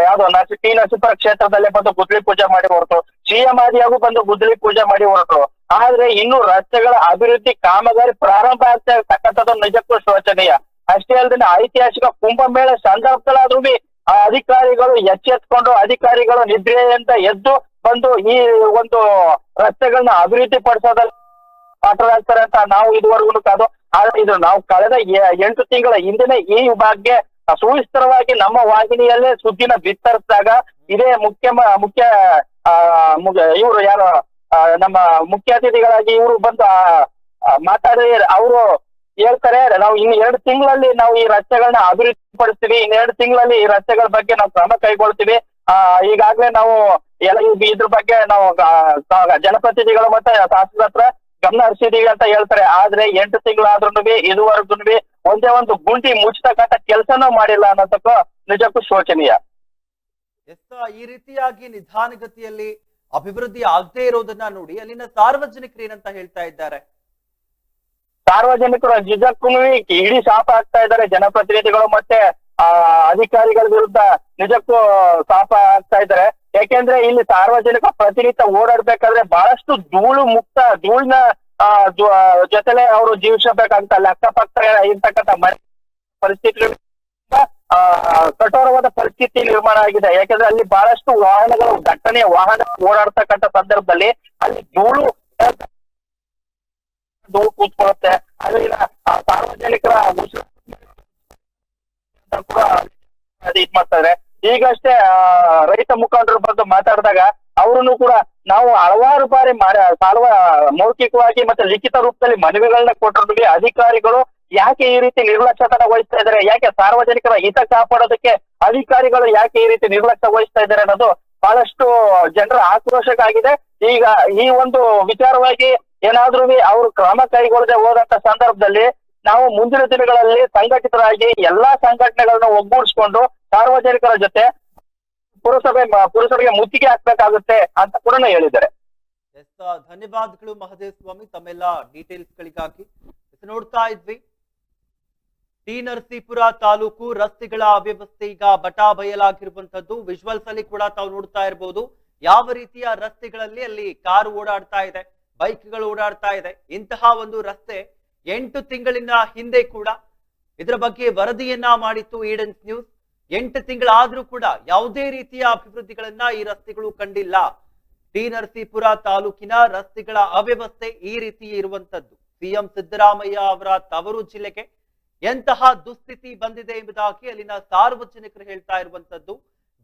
ಯಾವ್ದು ಟಿ ನರಸೀಪುರ ಕ್ಷೇತ್ರದಲ್ಲೇ ಬಂದು ಗುದ್ಲಿ ಪೂಜೆ ಮಾಡಿ ಹೊರಟು. ಸಿಎಂ ಆದಿಯಾಗೂ ಬಂದು ಗುದ್ಲಿ ಪೂಜೆ ಮಾಡಿ ಹೊರಟರು. ಆದ್ರೆ ಇನ್ನು ರಸ್ತೆಗಳ ಅಭಿವೃದ್ಧಿ ಕಾಮಗಾರಿ ಪ್ರಾರಂಭ ಆಗ್ತಾ ಇರ್ತಕ್ಕಂಥದ್ದು ನಿಜಕ್ಕೂ ಶೋಚನೀಯ. ಅಷ್ಟೇ ಅಲ್ಲದೆ ಐತಿಹಾಸಿಕ ಕುಂಭಮೇಳ ಸಂದರ್ಭದಲ್ಲಾದ್ರೂ ಅಧಿಕಾರಿಗಳು ಎಚ್ಚೆತ್ಕೊಂಡು ಅಧಿಕಾರಿಗಳು ನಿದ್ರೆಯಿಂದ ಎದ್ದು ಬಂದು ಈ ಒಂದು ರಸ್ತೆಗಳನ್ನ ಅಭಿವೃದ್ಧಿ ಪಡಿಸೋದಲ್ಲಿ ಪಾತ್ರರಾಗ್ತಾರೆ ಅಂತ ನಾವು ಇದುವರೆಗೂ ಕಾದು. ಆದ್ರೆ ಇದು ನಾವು ಕಳೆದ 8 ತಿಂಗಳ ಹಿಂದಿನ ಈ ಬಗ್ಗೆ ಸುವಿಸ್ತರವಾಗಿ ನಮ್ಮ ವಾಹಿನಿಯಲ್ಲೇ ಸುದ್ದಿನ ಬಿತ್ತರಿಸಿದಾಗ ಇದೇ ಮುಖ್ಯ ಇವರು ಯಾರು ನಮ್ಮ ಮುಖ್ಯ ಅತಿಥಿಗಳಾಗಿ ಇವರು ಬಂದು ಮಾತಾಡಿ ಅವರು ಹೇಳ್ತಾರೆ, ನಾವು ಇನ್ನು 2 ತಿಂಗಳಲ್ಲಿ ನಾವು ಈ ರಸ್ತೆಗಳನ್ನ ಅಭಿವೃದ್ಧಿ ಪಡಿಸ್ತೀವಿ, ಇನ್ನು 2 ತಿಂಗಳಲ್ಲಿ ಈ ರಸ್ತೆಗಳ ಬಗ್ಗೆ ನಾವು ಕ್ರಮ ಕೈಗೊಳ್ತೀವಿ. ಈಗಾಗ್ಲೇ ನಾವು ಇದ್ರ ಬಗ್ಗೆ ನಾವು ಜನಪ್ರತಿನಿಧಿಗಳು ಮತ್ತೆ ಶಾಸಕರ ಹತ್ರ ಗಮನ ಹರಿಸಿದೀವಿ ಅಂತ ಹೇಳ್ತಾರೆ. ಆದ್ರೆ 8 ತಿಂಗಳಾದ್ರೂ ಇದುವರೆಗೂ ಒಂದೇ ಒಂದು ಗುಂಡಿ ಮುಚ್ಚತಕ್ಕಂಥ ಕೆಲಸನೂ ಮಾಡಿಲ್ಲ ಅನ್ನೋದಕ್ಕೂ ನಿಜಕ್ಕೂ ಶೋಚನೀಯ. ಈ ರೀತಿಯಾಗಿ ನಿಧಾನಗತಿಯಲ್ಲಿ ಅಭಿವೃದ್ಧಿ ಆಗದೆ ಇರೋದನ್ನ ನೋಡಿ ಅಲ್ಲಿನ ಸಾರ್ವಜನಿಕರು ಏನಂತ ಹೇಳ್ತಾ ಇದ್ದಾರೆ? ಸಾರ್ವಜನಿಕರು ನಿಜಕ್ಕೂ ಇಡೀ ಶಾಪ ಆಗ್ತಾ ಇದ್ದಾರೆ. ಜನಪ್ರತಿನಿಧಿಗಳು ಮತ್ತೆ ಅಧಿಕಾರಿಗಳ ವಿರುದ್ಧ ನಿಜಕ್ಕೂ ಶಾಪ ಆಗ್ತಾ ಇದ್ದಾರೆ. ಯಾಕೆಂದ್ರೆ ಇಲ್ಲಿ ಸಾರ್ವಜನಿಕ ಪ್ರತಿನಿತ್ಯ ಓಡಾಡ್ಬೇಕಾದ್ರೆ ಬಹಳಷ್ಟು ಧೂಳಿನ ಜೊತೆಲೆ ಅವರು ಜೀವಿಸಬೇಕಾಗ್ತಾ ಇಲ್ಲ. ಅಕ್ಕಪಕ್ಕ ಇರ್ತಕ್ಕಂಥ ಪರಿಸ್ಥಿತಿ ಕಠೋರವಾದ ಪರಿಸ್ಥಿತಿ ನಿರ್ಮಾಣ ಆಗಿದೆ. ಯಾಕಂದ್ರೆ ಅಲ್ಲಿ ಬಹಳಷ್ಟು ವಾಹನಗಳು ದಟ್ಟಣೆಯ ವಾಹನ ಓಡಾಡ್ತಕ್ಕಂಥ ಸಂದರ್ಭದಲ್ಲಿ ಅಲ್ಲಿ ಧೂಳು ಕೂತ್ಕೊಳ್ಳುತ್ತೆ. ಅಲ್ಲಿನ ಸಾರ್ವಜನಿಕರ ಇದ್ ಮಾಡ್ತಾರೆ. ಈಗಷ್ಟೇ ರೈತ ಮುಖಂಡರು ಬಂದು ಮಾತಾಡಿದಾಗ ಅವರನ್ನು ಕೂಡ ನಾವು ಹಲವಾರು ಬಾರಿ ಮೌಖಿಕವಾಗಿ ಮತ್ತೆ ಲಿಖಿತ ರೂಪದಲ್ಲಿ ಮನವಿಗಳನ್ನ ಕೊಟ್ಟಿದ್ವಿ. ಅಧಿಕಾರಿಗಳು ಯಾಕೆ ಈ ರೀತಿ ನಿರ್ಲಕ್ಷ್ಯತನ ವಹಿಸ್ತಾ ಇದ್ದಾರೆ, ಯಾಕೆ ಸಾರ್ವಜನಿಕರ ಹಿತ ಕಾಪಾಡೋದಕ್ಕೆ ಅಧಿಕಾರಿಗಳು ಯಾಕೆ ಈ ರೀತಿ ನಿರ್ಲಕ್ಷ್ಯ ವಹಿಸ್ತಾ ಇದ್ದಾರೆ ಅನ್ನೋದು ಬಹಳಷ್ಟು ಜನರ ಆಕ್ರೋಶಕ್ಕಾಗಿದೆ. ಈಗ ಈ ಒಂದು ವಿಚಾರವಾಗಿ ಏನಾದ್ರೂ ಅವರು ಕ್ರಮ ಕೈಗೊಳ್ಳದೆ ಹೋದಂತ ಸಂದರ್ಭದಲ್ಲಿ ನಾವು ಮುಂದಿನ ದಿನಗಳಲ್ಲಿ ಸಂಘಟಿತರಾಗಿ ಎಲ್ಲಾ ಸಂಘಟನೆಗಳನ್ನ ಒಗ್ಗೂಡಿಸ್ಕೊಂಡು ಸಾರ್ವಜನಿಕರ ಜೊತೆ ಪುರಸಭೆಗೆ ಮುತ್ತಿಗೆ ಹಾಕ್ಬೇಕಾಗುತ್ತೆ ಅಂತ ಕೂಡ ಹೇಳಿದ್ದಾರೆ. ಧನ್ಯವಾದಗಳು ಮಹದೇವ್ ಸ್ವಾಮಿ ತಮ್ಮೆಲ್ಲ ಡೀಟೇಲ್ಸ್ ಗಳಿಗಾಗಿ. ನೋಡ್ತಾ ಇದ್ವಿ ಟಿ ನರಸೀಪುರ ತಾಲೂಕು ರಸ್ತೆಗಳ ಅವ್ಯವಸ್ಥೆ ಈಗ ಬಟಾ ಬಯಲಾಗಿರುವಂತದ್ದು. ವಿಜುವಲ್ಸ್ ಅಲ್ಲಿ ಕೂಡ ತಾವು ನೋಡ್ತಾ ಇರಬಹುದು ಯಾವ ರೀತಿಯ ರಸ್ತೆಗಳಲ್ಲಿ ಅಲ್ಲಿ ಕಾರು ಓಡಾಡ್ತಾ ಇದೆ, ಬೈಕ್ಗಳು ಓಡಾಡ್ತಾ ಇದೆ. ಇಂತಹ ಒಂದು ರಸ್ತೆ 8 ತಿಂಗಳಿನ ಹಿಂದೆ ಕೂಡ ಇದರ ಬಗ್ಗೆ ವರದಿಯನ್ನ ಮಾಡಿತ್ತು ಈಡನ್ಸ್ ನ್ಯೂಸ್. 8 ತಿಂಗಳಾದ್ರೂ ಕೂಡ ಯಾವುದೇ ರೀತಿಯ ಅಭಿವೃದ್ಧಿಗಳನ್ನ ಈ ರಸ್ತೆಗಳು ಕಂಡಿಲ್ಲ. ಟಿ ನರಸೀಪುರ ತಾಲೂಕಿನ ರಸ್ತೆಗಳ ಅವ್ಯವಸ್ಥೆ ಈ ರೀತಿ ಇರುವಂತದ್ದು. ಸಿಎಂ ಸಿದ್ದರಾಮಯ್ಯ ಅವರ ತವರು ಜಿಲ್ಲೆಗೆ ಎಂತಹ ದುಸ್ಥಿತಿ ಬಂದಿದೆ ಎಂಬುದಾಗಿ ಅಲ್ಲಿನ ಸಾರ್ವಜನಿಕರು ಹೇಳ್ತಾ ಇರುವಂತದ್ದು.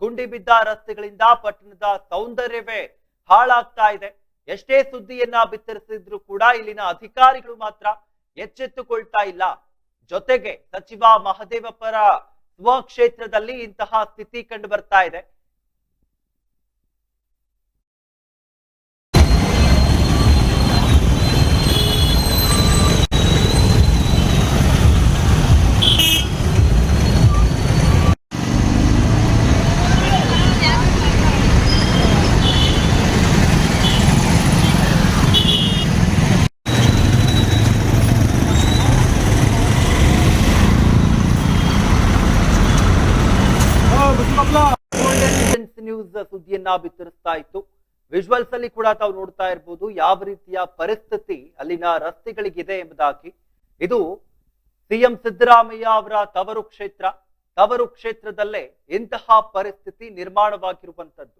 ಗುಂಡಿ ಬಿದ್ದ ರಸ್ತೆಗಳಿಂದ ಪಟ್ಟಣದ ಸೌಂದರ್ಯವೇ ಹಾಳಾಗ್ತಾ ಇದೆ. ಎಷ್ಟೇ ಸುದ್ದಿಯನ್ನ ಬಿತ್ತರಿಸಿದ್ರು ಕೂಡ ಇಲ್ಲಿನ ಅಧಿಕಾರಿಗಳು ಮಾತ್ರ ಎಚ್ಚೆತ್ತುಕೊಳ್ತಾ ಇಲ್ಲ. ಜೊತೆಗೆ ಸಚಿವ ಮಹದೇವಪ್ಪರ ಸ್ವಕ್ಷೇತ್ರದಲ್ಲಿ ಇಂತಹ ಸ್ಥಿತಿ ಕಂಡು ಬರ್ತಾ ಇದೆ. ನ್ಯೂಸ್ ಸುದ್ದಿಯನ್ನ ಬಿತ್ತರಿಸ್ತಾ ಇತ್ತು. ವಿಜುವಲ್ಸ್ ಅಲ್ಲಿ ಕೂಡ ತಾವು ನೋಡ್ತಾ ಇರಬಹುದು ಯಾವ ರೀತಿಯ ಪರಿಸ್ಥಿತಿ ಅಲ್ಲಿನ ರಸ್ತೆಗಳಿಗಿದೆ ಎಂಬುದಾಗಿ. ಇದು ಸಿಎಂ ಸಿದ್ದರಾಮಯ್ಯ ಅವರ ತವರು ಕ್ಷೇತ್ರದಲ್ಲೇ ಇಂತಹ ಪರಿಸ್ಥಿತಿ ನಿರ್ಮಾಣವಾಗಿರುವಂತದ್ದು.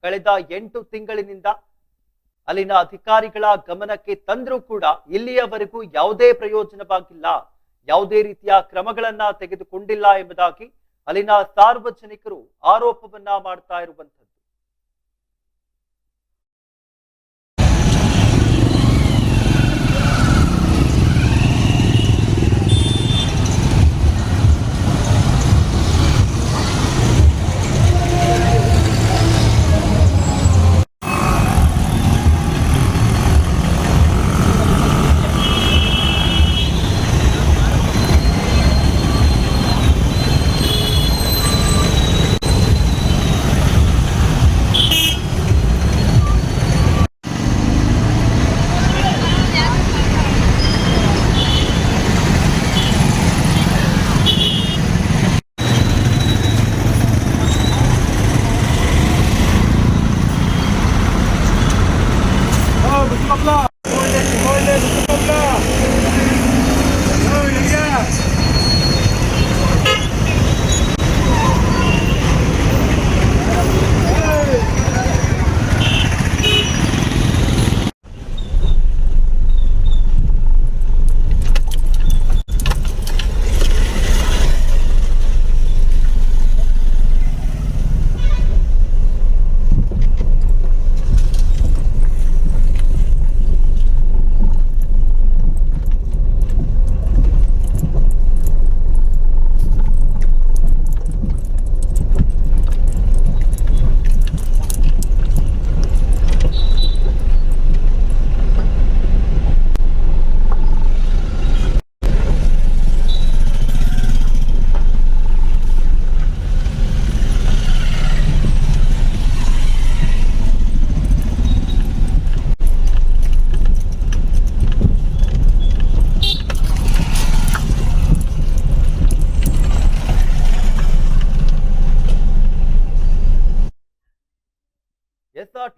ಕಳೆದ 8 ತಿಂಗಳಿನಿಂದ ಅಲ್ಲಿನ ಅಧಿಕಾರಿಗಳ ಗಮನಕ್ಕೆ ತಂದರೂ ಕೂಡ ಇಲ್ಲಿಯವರೆಗೂ ಯಾವುದೇ ಪ್ರಯೋಜನವಾಗಿಲ್ಲ, ಯಾವುದೇ ರೀತಿಯ ಕ್ರಮಗಳನ್ನ ತೆಗೆದುಕೊಂಡಿಲ್ಲ ಎಂಬುದಾಗಿ ಅಲ್ಲಿನ ಸಾರ್ವಜನಿಕರು ಆರೋಪವನ್ನ ಮಾಡ್ತಾ ಇರುವಂತದ್ದು.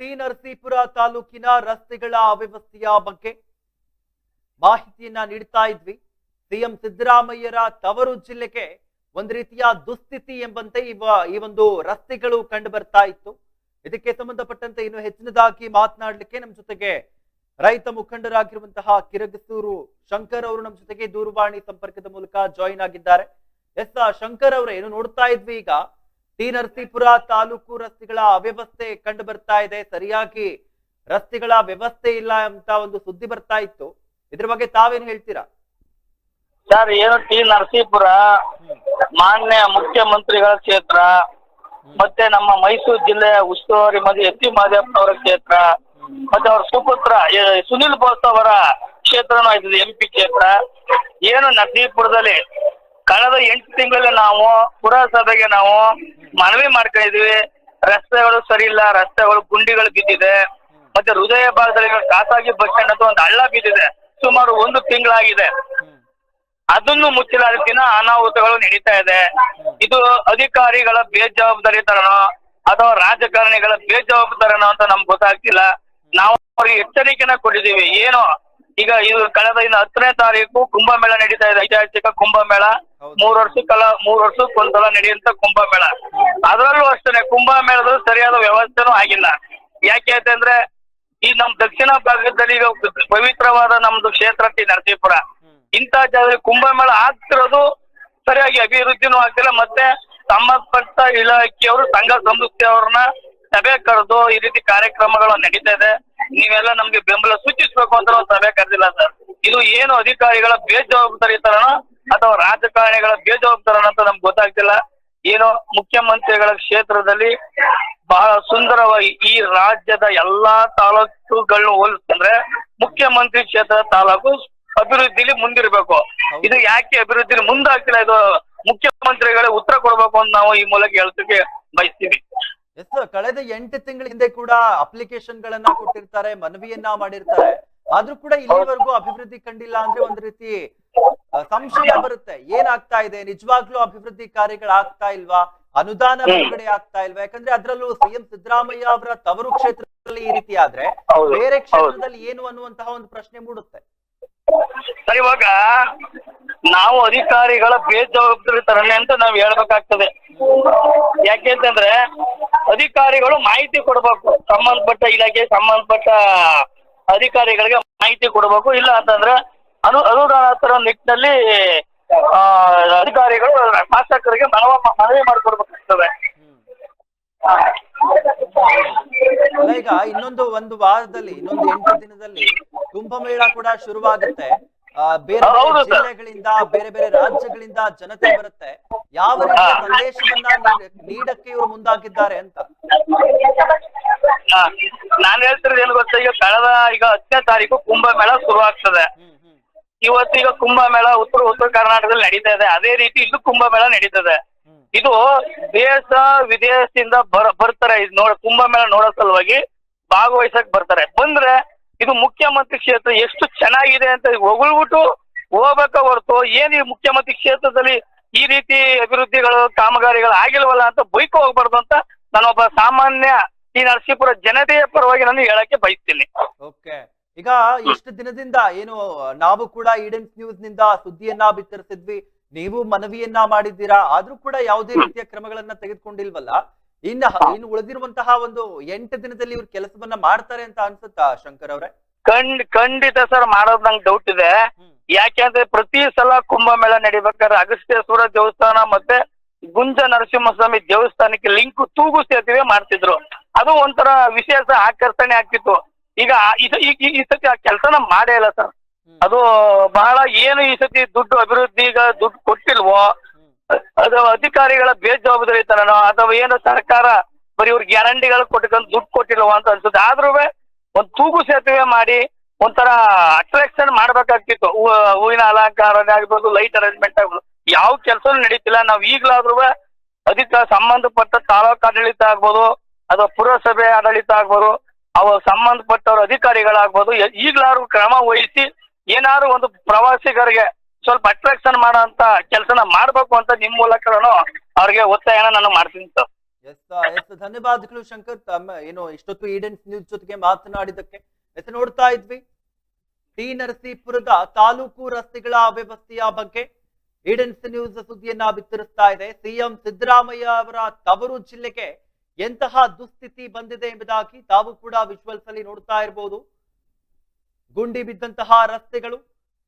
ಟಿ ನರಸೀಪುರ ತಾಲೂಕಿನ ರಸ್ತೆಗಳ ಅವ್ಯವಸ್ಥೆಯ ಬಗ್ಗೆ ಮಾಹಿತಿಯನ್ನ ನೀಡ್ತಾ ಇದ್ವಿ. ಸಿಎಂ ಸಿದ್ದರಾಮಯ್ಯರ ತವರು ಜಿಲ್ಲೆಗೆ ಒಂದು ರೀತಿಯ ದುಸ್ಥಿತಿ ಎಂಬಂತೆ ಈ ಒಂದು ರಸ್ತೆಗಳು ಕಂಡು ಬರ್ತಾ ಇತ್ತು. ಇದಕ್ಕೆ ಸಂಬಂಧಪಟ್ಟಂತೆ ಇನ್ನು ಹೆಚ್ಚಿನದಾಗಿ ಮಾತನಾಡಲಿಕ್ಕೆ ನಮ್ಮ ಜೊತೆಗೆ ರೈತ ಮುಖಂಡರಾಗಿರುವಂತಹ ಕಿರಗಸೂರು ಶಂಕರ್ ಅವರು ನಮ್ಮ ಜೊತೆಗೆ ದೂರವಾಣಿ ಸಂಪರ್ಕದ ಮೂಲಕ ಜಾಯಿನ್ ಆಗಿದ್ದಾರೆ. ಎಸ್ ಶಂಕರ್ ಅವರೇ, ಏನು ನೋಡ್ತಾ ಇದ್ವಿ ಈಗ ಟಿ ನರಸೀಪುರ ತಾಲೂಕು ರಸ್ತೆಗಳ ಅವ್ಯವಸ್ಥೆ ಕಂಡು ಬರ್ತಾ ಇದೆ, ಸರಿಯಾಗಿ ರಸ್ತೆಗಳ ವ್ಯವಸ್ಥೆ ಇಲ್ಲ ಅಂತ ಒಂದು ಸುದ್ದಿ ಬರ್ತಾ ಇತ್ತು. ಇದ್ರ ಬಗ್ಗೆ ತಾವೇನು ಹೇಳ್ತೀರಾ? ಸರ್, ಏನು ಟಿ ನರಸೀಪುರ ಮಾನ್ಯ ಮುಖ್ಯಮಂತ್ರಿಗಳ ಕ್ಷೇತ್ರ, ಮತ್ತೆ ನಮ್ಮ ಮೈಸೂರು ಜಿಲ್ಲೆಯ ಉಸ್ತುವಾರಿ ಎಸ್ ಟಿ ಮಾದೇವಪ್ಪ ಅವರ ಕ್ಷೇತ್ರ, ಮತ್ತೆ ಅವರ ಸುಪುತ್ರ ಸುನಿಲ್ ಬೋಸ್ ಅವರ ಕ್ಷೇತ್ರನೂ ಆಯ್ತದೆ, MP ಕ್ಷೇತ್ರ. ಏನು ನರಸೀಪುರದಲ್ಲಿ ಕಳೆದ 8 ತಿಂಗಳಲ್ಲಿ ನಾವು ಪುರಸಭೆಗೆ ನಾವು ಮನವಿ ಮಾಡ್ಕೊಂಡಿದ್ವಿ. ರಸ್ತೆಗಳು ಸರಿ ಇಲ್ಲ, ರಸ್ತೆಗಳು ಗುಂಡಿಗಳು ಬಿದ್ದಿದೆ, ಮತ್ತೆ ಹೃದಯ ಭಾಗದಲ್ಲಿ ಖಾಸಗಿ ಬಸ್ ಸ್ಟ್ಯಾಂಡ್ ಅಂತ ಒಂದು ಹಳ್ಳ ಬಿದ್ದಿದೆ. ಸುಮಾರು 1 ತಿಂಗಳಾಗಿದೆ. ಅದನ್ನು ಮುಚ್ಚಿದ ರೀತಿನ ಅನಾಹುತಗಳು ನಡೀತಾ ಇದೆ. ಇದು ಅಧಿಕಾರಿಗಳ ಬೇಜವಾಬ್ದಾರಿತನೋ ಅಥವಾ ರಾಜಕಾರಣಿಗಳ ಬೇಜವಾಬ್ದಾರನೋ ಅಂತ ನಮ್ಗೆ ಗೊತ್ತಾಗ್ತಿಲ್ಲ. ನಾವು ಅವ್ರಿಗೆ ಎಚ್ಚರಿಕೆನ ಕೊಟ್ಟಿದ್ದೀವಿ. ಏನು ಈಗ ಇದು ಕಳೆದ 10ನೇ ತಾರೀಕು ಕುಂಭಮೇಳ ನಡೀತಾ ಇದೆ, ಐತಿಹಾಸಿಕ ಕುಂಭಮೇಳ. 3 ವರ್ಷಕ್ಕೊಂದ್ಸಲ ನಡೆಯುವಂತ ಕುಂಭಮೇಳ. ಅದರಲ್ಲೂ ಅಷ್ಟೇ ಕುಂಭಮೇಳದ ಸರಿಯಾದ ವ್ಯವಸ್ಥೆನೂ ಆಗಿಲ್ಲ. ಯಾಕೆ ಅಂತಂದ್ರೆ ಈ ನಮ್ ದಕ್ಷಿಣ ಭಾಗದಲ್ಲಿ ಈಗ ಪವಿತ್ರವಾದ ನಮ್ದು ಕ್ಷೇತ್ರ ಟಿ ನರಸೀಪುರ, ಇಂಥ ಜಾಗದಲ್ಲಿ ಕುಂಭಮೇಳ ಆಗ್ತಿರೋದು ಸರಿಯಾಗಿ ಅಭಿವೃದ್ಧಿನೂ ಆಗ್ತಿಲ್ಲ. ಮತ್ತೆ ಸಂಬಂಧಪಟ್ಟ ಇಲಾಖೆಯವರು ಸಂಘ ಸಂಸ್ಥೆಯವ್ರನ್ನ ಸಭೆ ಕರೆದು ಈ ರೀತಿ ಕಾರ್ಯಕ್ರಮಗಳು ನಡೀತಾ ಇದೆ, ನೀವೆಲ್ಲ ನಮ್ಗೆ ಬೆಂಬಲ ಸೂಚಿಸ್ಬೇಕು ಅಂತ ಒಂದು ಸಭೆ ಕರೆದಿಲ್ಲ ಸರ್. ಇದು ಏನು ಅಧಿಕಾರಿಗಳ ಬೇಜವಾಬ್ದಾರಿತನೋ ಅಥವಾ ರಾಜಕಾರಣಿಗಳ ಬೇಜವಾಬ್ದಾರನೋ ಅಂತ ನಮ್ಗೆ ಗೊತ್ತಾಗ್ತಿಲ್ಲ. ಏನು ಮುಖ್ಯಮಂತ್ರಿಗಳ ಕ್ಷೇತ್ರದಲ್ಲಿ ಬಹಳ ಸುಂದರವಾಗಿ ಈ ರಾಜ್ಯದ ಎಲ್ಲಾ ತಾಲೂಕುಗಳನ್ನ ಹೋಲಿಸ್ತಂದ್ರೆ ಮುಖ್ಯಮಂತ್ರಿ ಕ್ಷೇತ್ರದ ತಾಲೂಕು ಅಭಿವೃದ್ಧಿಲಿ ಮುಂದಿರ್ಬೇಕು. ಇದು ಯಾಕೆ ಅಭಿವೃದ್ಧಿಲಿ ಮುಂದಾಗ್ತಿಲ್ಲ, ಇದು ಮುಖ್ಯಮಂತ್ರಿಗಳೇ ಉತ್ತರ ಕೊಡ್ಬೇಕು ಅಂತ ನಾವು ಈ ಮೂಲಕ ಹೇಳ್ತಿಗೆ ಬಯಸ್ತೀವಿ. ಎಸ್, ಕಳೆದ 8 ತಿಂಗಳ ಹಿಂದೆ ಕೂಡ ಅಪ್ಲಿಕೇಶನ್ ಗಳನ್ನ ಕೊಟ್ಟಿರ್ತಾರೆ, ಮನವಿಯನ್ನ ಮಾಡಿರ್ತಾರೆ, ಆದ್ರೂ ಕೂಡ ಇಲ್ಲಿವರೆಗೂ ಅಭಿವೃದ್ಧಿ ಕಂಡಿಲ್ಲ ಅಂದ್ರೆ ಒಂದು ರೀತಿ ಸಂಶಯ ಬರುತ್ತೆ. ಏನಾಗ್ತಾ ಇದೆ, ನಿಜವಾಗ್ಲೂ ಅಭಿವೃದ್ಧಿ ಕಾರ್ಯಗಳಾಗ್ತಾ ಇಲ್ವಾ, ಅನುದಾನ ಬಿಡುಗಡೆ ಆಗ್ತಾ ಇಲ್ವಾ? ಯಾಕಂದ್ರೆ ಅದ್ರಲ್ಲೂ ಸಿಎಂ ಸಿದ್ದರಾಮಯ್ಯ ಅವರ ತವರು ಕ್ಷೇತ್ರದಲ್ಲಿ ಈ ರೀತಿ ಆದ್ರೆ ಬೇರೆ ಕ್ಷೇತ್ರದಲ್ಲಿ ಏನು ಅನ್ನುವಂತಹ ಒಂದು ಪ್ರಶ್ನೆ ಮೂಡುತ್ತೆ. ಸರ್, ಇವಾಗ ನಾವು ಅಧಿಕಾರಿಗಳ ಬೇಜವಾಬ್ದಾರಿತನನೇ ಅಂತ ನಾವು ಹೇಳ್ಬೇಕಾಗ್ತದೆ. ಯಾಕೆ ಅಂತಂದ್ರೆ ಅಧಿಕಾರಿಗಳು ಮಾಹಿತಿ ಕೊಡ್ಬೇಕು, ಸಂಬಂಧಪಟ್ಟ ಇಲಾಖೆ ಸಂಬಂಧಪಟ್ಟ ಅಧಿಕಾರಿಗಳಿಗೆ ಮಾಹಿತಿ ಕೊಡ್ಬೇಕು. ಇಲ್ಲ ಅಂತಂದ್ರೆ ಅನುದಾನ ನಿಟ್ಟಿನಲ್ಲಿ ಅಧಿಕಾರಿಗಳು ಶಾಸಕರಿಗೆ ಮನವಿ ಮಾಡಿಕೊಡ್ಬೇಕಾಗ್ತದೆ. ಈಗ ಒಂದು ವಾರದಲ್ಲಿ, ಇನ್ನೊಂದು 8 ದಿನದಲ್ಲಿ ಕುಂಭಮೇಳ ಕೂಡ ಶುರುವಾಗುತ್ತೆ. ಬೇರೆ ಬೇರೆ ಜಿಲ್ಲೆಗಳಿಂದ, ಬೇರೆ ಬೇರೆ ರಾಜ್ಯಗಳಿಂದ ಜನತೆ ಬರುತ್ತೆ. ಯಾವ ರೀತಿಯ ಸಂದೇಶವನ್ನ ನೀಡಕ್ಕೆ ಇವರು ಮುಂದಾಗಿದ್ದಾರೆ ಅಂತ ನಾನು ಹೇಳ್ತಿರೋದು ಏನು ಗೊತ್ತಾ, ಈಗ 10ನೇ ತಾರೀಕು ಕುಂಭಮೇಳ ಶುರು ಆಗ್ತದೆ. ಇವತ್ತು ಈಗ ಕುಂಭಮೇಳ ಉತ್ತರ ಕರ್ನಾಟಕದಲ್ಲಿ ನಡೀತಾ ಇದೆ, ಅದೇ ರೀತಿ ಇಲ್ಲೂ ಕುಂಭಮೇಳ ನಡೀತದೆ. ಇದು ದೇಶ ವಿದೇಶದಿಂದ ಬರ್ತಾರೆ ಕುಂಭಮೇಳ ನೋಡೋ ಸಲುವಾಗಿ ಭಾಗವಹಿಸಕ್ ಬರ್ತಾರೆ. ಬಂದ್ರೆ ಇದು ಮುಖ್ಯಮಂತ್ರಿ ಕ್ಷೇತ್ರ ಎಷ್ಟು ಚೆನ್ನಾಗಿದೆ ಅಂತ ಹೊಗಳ್ಬಿಟ್ಟು ಹೋಗ್ಬೇಕ ಹೊರತು ಏನ್ ಈ ಮುಖ್ಯಮಂತ್ರಿ ಕ್ಷೇತ್ರದಲ್ಲಿ ಈ ರೀತಿ ಅಭಿವೃದ್ಧಿಗಳು ಕಾಮಗಾರಿಗಳು ಆಗಿಲ್ವಲ್ಲ ಅಂತ ಬೈಕ್ ಹೋಗ್ಬಾರ್ದು ಅಂತ ನಾನೊಬ್ಬ ಸಾಮಾನ್ಯ ಈ ನರಸೀಪುರ ಜನತೆಯ ಪರವಾಗಿ ನಾನು ಹೇಳಕ್ಕೆ ಬಯಸ್ತೀನಿ. ಓಕೆ, ಈಗ ಇಷ್ಟು ದಿನದಿಂದ ಏನು ನಾವು ಕೂಡ ಈಡನ್ ನ್ಯೂಸ್ ನಿಂದ ಸುದ್ದಿಯನ್ನ ಬಿತ್ತರಿಸಿದ್ವಿ, ನೀವು ಮನವಿಯನ್ನ ಮಾಡಿದ್ದೀರಾ, ಆದ್ರೂ ಕೂಡ ಯಾವುದೇ ರೀತಿಯ ಕ್ರಮಗಳನ್ನ ತೆಗೆದುಕೊಂಡಿಲ್ವಲ್ಲ. ಇನ್ನು ಉಳಿದಿರುವಂತಹ ಒಂದು 8 ದಿನದಲ್ಲಿ ಇವ್ರು ಕೆಲಸವನ್ನ ಮಾಡ್ತಾರೆ ಅಂತ ಅನ್ಸುತ್ತಾ ಶಂಕರ್ ಅವ್ರೆ? ಖಂಡಿತ ಸರ್, ಮಾಡೋದ್ ನಂಗೆ ಡೌಟ್ ಇದೆ. ಯಾಕೆಂದ್ರೆ ಪ್ರತಿ ಸಲ ಕುಂಭಮೇಳ ನಡಿಬೇಕಾದ್ರೆ ಅಗಸ್ತ್ಯೇಶ್ವರ ದೇವಸ್ಥಾನ ಮತ್ತೆ ಗುಂಜ ನರಸಿಂಹಸ್ವಾಮಿ ದೇವಸ್ಥಾನಕ್ಕೆ ಲಿಂಕ್ ತೂಗು ಸೇತುವೆ ಮಾಡ್ತಿದ್ರು. ಅದು ಒಂಥರ ವಿಶೇಷ ಆಕರ್ಷಣೆ ಆಗ್ತಿತ್ತು. ಈಗ ಈ ಸತಿ ಆ ಕೆಲಸನ ಮಾಡೇ ಇಲ್ಲ ಸರ್. ಅದು ಬಹಳ ಏನು ಈ ಸತಿ ಅಭಿವೃದ್ಧಿಗ ದುಡ್ಡು ಕೊಟ್ಟಿಲ್ವೋ, ಅದು ಅಧಿಕಾರಿಗಳ ಬೇಜವಾಬ್ದಾರಿತನೋ ಅಥವಾ ಏನು ಸರ್ಕಾರ ಬರೀ ಇವ್ರ ಗ್ಯಾರಂಟಿಗಳು ಕೊಟ್ಕೊಂಡು ದುಡ್ಡು ಕೊಟ್ಟಿಲ್ವೋ ಅಂತ ಅನ್ಸುತ್ತೆ. ಆದ್ರೂ ಒಂದ್ ತೂಗು ಸೇತುವೆ ಮಾಡಿ ಒಂಥರ ಅಟ್ರಾಕ್ಷನ್ ಮಾಡ್ಬೇಕಾಗ್ತಿತ್ತು. ಹೂವಿನ ಅಲಂಕಾರ ಆಗ್ಬೋದು, ಲೈಟ್ ಅರೇಂಜ್ಮೆಂಟ್ ಆಗ್ಬೋದು, ಯಾವ ಕೆಲಸನೂ ನಡೀತಿಲ್ಲ. ನಾವ್ ಈಗ್ಲಾದ್ರೂ ಸಂಬಂಧಪಟ್ಟ ತಾಲೂಕು ಆಡಳಿತ ಆಗ್ಬೋದು ಅಥವಾ ಪುರಸಭೆ ಆಡಳಿತ ಆಗ್ಬೋದು, ಅವ ಸಂಬಂಧಪಟ್ಟವ್ರ ಅಧಿಕಾರಿಗಳಾಗ್ಬೋದು, ಈಗ್ಲಾದ್ರು ಕ್ರಮ ವಹಿಸಿ ಏನಾದ್ರು ಒಂದು ಪ್ರವಾಸಿಗರಿಗೆ ಸ್ವಲ್ಪ ಅಟ್ರಾಕ್ಷನ್ ಮಾಡೋ ಅಂತ ಕೆಲಸನ ಮಾಡ್ಬೇಕು ಅಂತ ನಿಮ್ ಮೂಲಕ ಅವ್ರಿಗೆ ಒತ್ತಾಯನ ನಾನು ಮಾಡ್ತೀನಿ ಸರ್. ಧನ್ಯವಾದಗಳು ಶಂಕರ್. ತಮ್ಮ ಏನು ಇಷ್ಟೊತ್ತು ಈಡನ್ ನ್ಯೂಸ್ ಜೊತೆಗೆ ಮಾತನಾಡಿದ್ದಕ್ಕೆ. ನೋಡ್ತಾ ಇದ್ವಿ ಟಿ ನರಸೀಪುರದ ತಾಲೂಕು ರಸ್ತೆಗಳ ಅವ್ಯವಸ್ಥೆಯ ಬಗ್ಗೆ ಈಡನ್ಸ್ ನ್ಯೂಸ್ ಸುದ್ದಿಯನ್ನ ಬಿತ್ತರಿಸ್ತಾ ಇದೆ. ಸಿಎಂ ಸಿದ್ದರಾಮಯ್ಯ ಅವರ ತವರು ಜಿಲ್ಲೆಗೆ ಎಂತಹ ದುಸ್ಥಿತಿ ಬಂದಿದೆ ಎಂಬುದಾಗಿ ತಾವು ಕೂಡ ವಿಜುವಲ್ಸ್ ಅಲ್ಲಿ ನೋಡ್ತಾ ಇರಬಹುದು. ಗುಂಡಿ ಬಿದ್ದಂತಹ ರಸ್ತೆಗಳು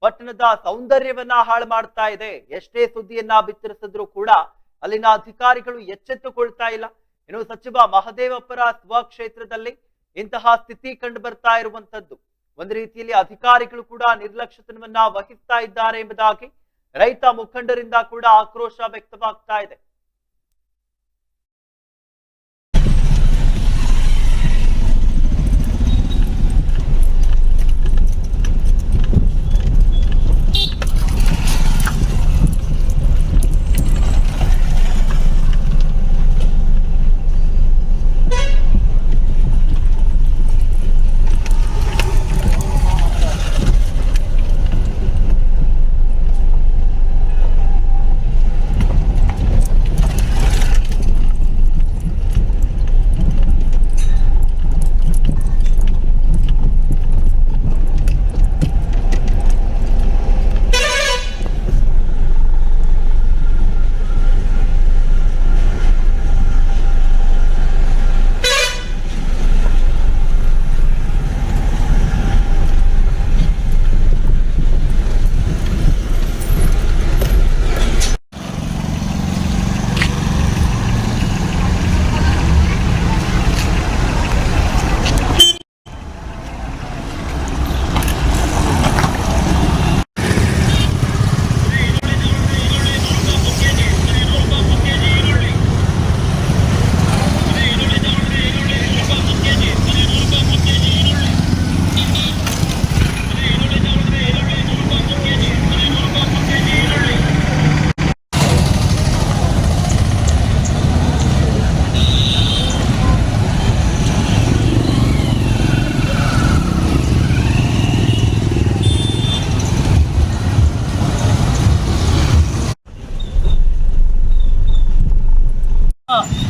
ಪಟ್ಟಣದ ಸೌಂದರ್ಯವನ್ನ ಹಾಳು ಮಾಡ್ತಾ ಇದೆ. ಎಷ್ಟೇ ಸುದ್ದಿಯನ್ನ ಬಿತ್ತರಿಸಿದ್ರು ಕೂಡ ಅಲ್ಲಿನ ಅಧಿಕಾರಿಗಳು ಎಚ್ಚೆತ್ತುಕೊಳ್ತಾ ಇಲ್ಲ. ಇನ್ನು ಸಚಿವ ಮಹದೇವಪ್ಪರ ಸ್ವಕ್ಷೇತ್ರದಲ್ಲಿ ಇಂತಹ ಸ್ಥಿತಿ ಕಂಡು ಬರ್ತಾ ಇರುವಂತದ್ದು. ಒಂದು ರೀತಿಯಲ್ಲಿ ಅಧಿಕಾರಿಗಳು ಕೂಡ ನಿರ್ಲಕ್ಷ್ಯತನವನ್ನ ವಹಿಸ್ತಾ ಇದ್ದಾರೆ ಎಂಬುದಾಗಿ ರೈತ ಮುಖಂಡರಿಂದ ಕೂಡ ಆಕ್ರೋಶ ವ್ಯಕ್ತವಾಗ್ತಾ ಇದೆ.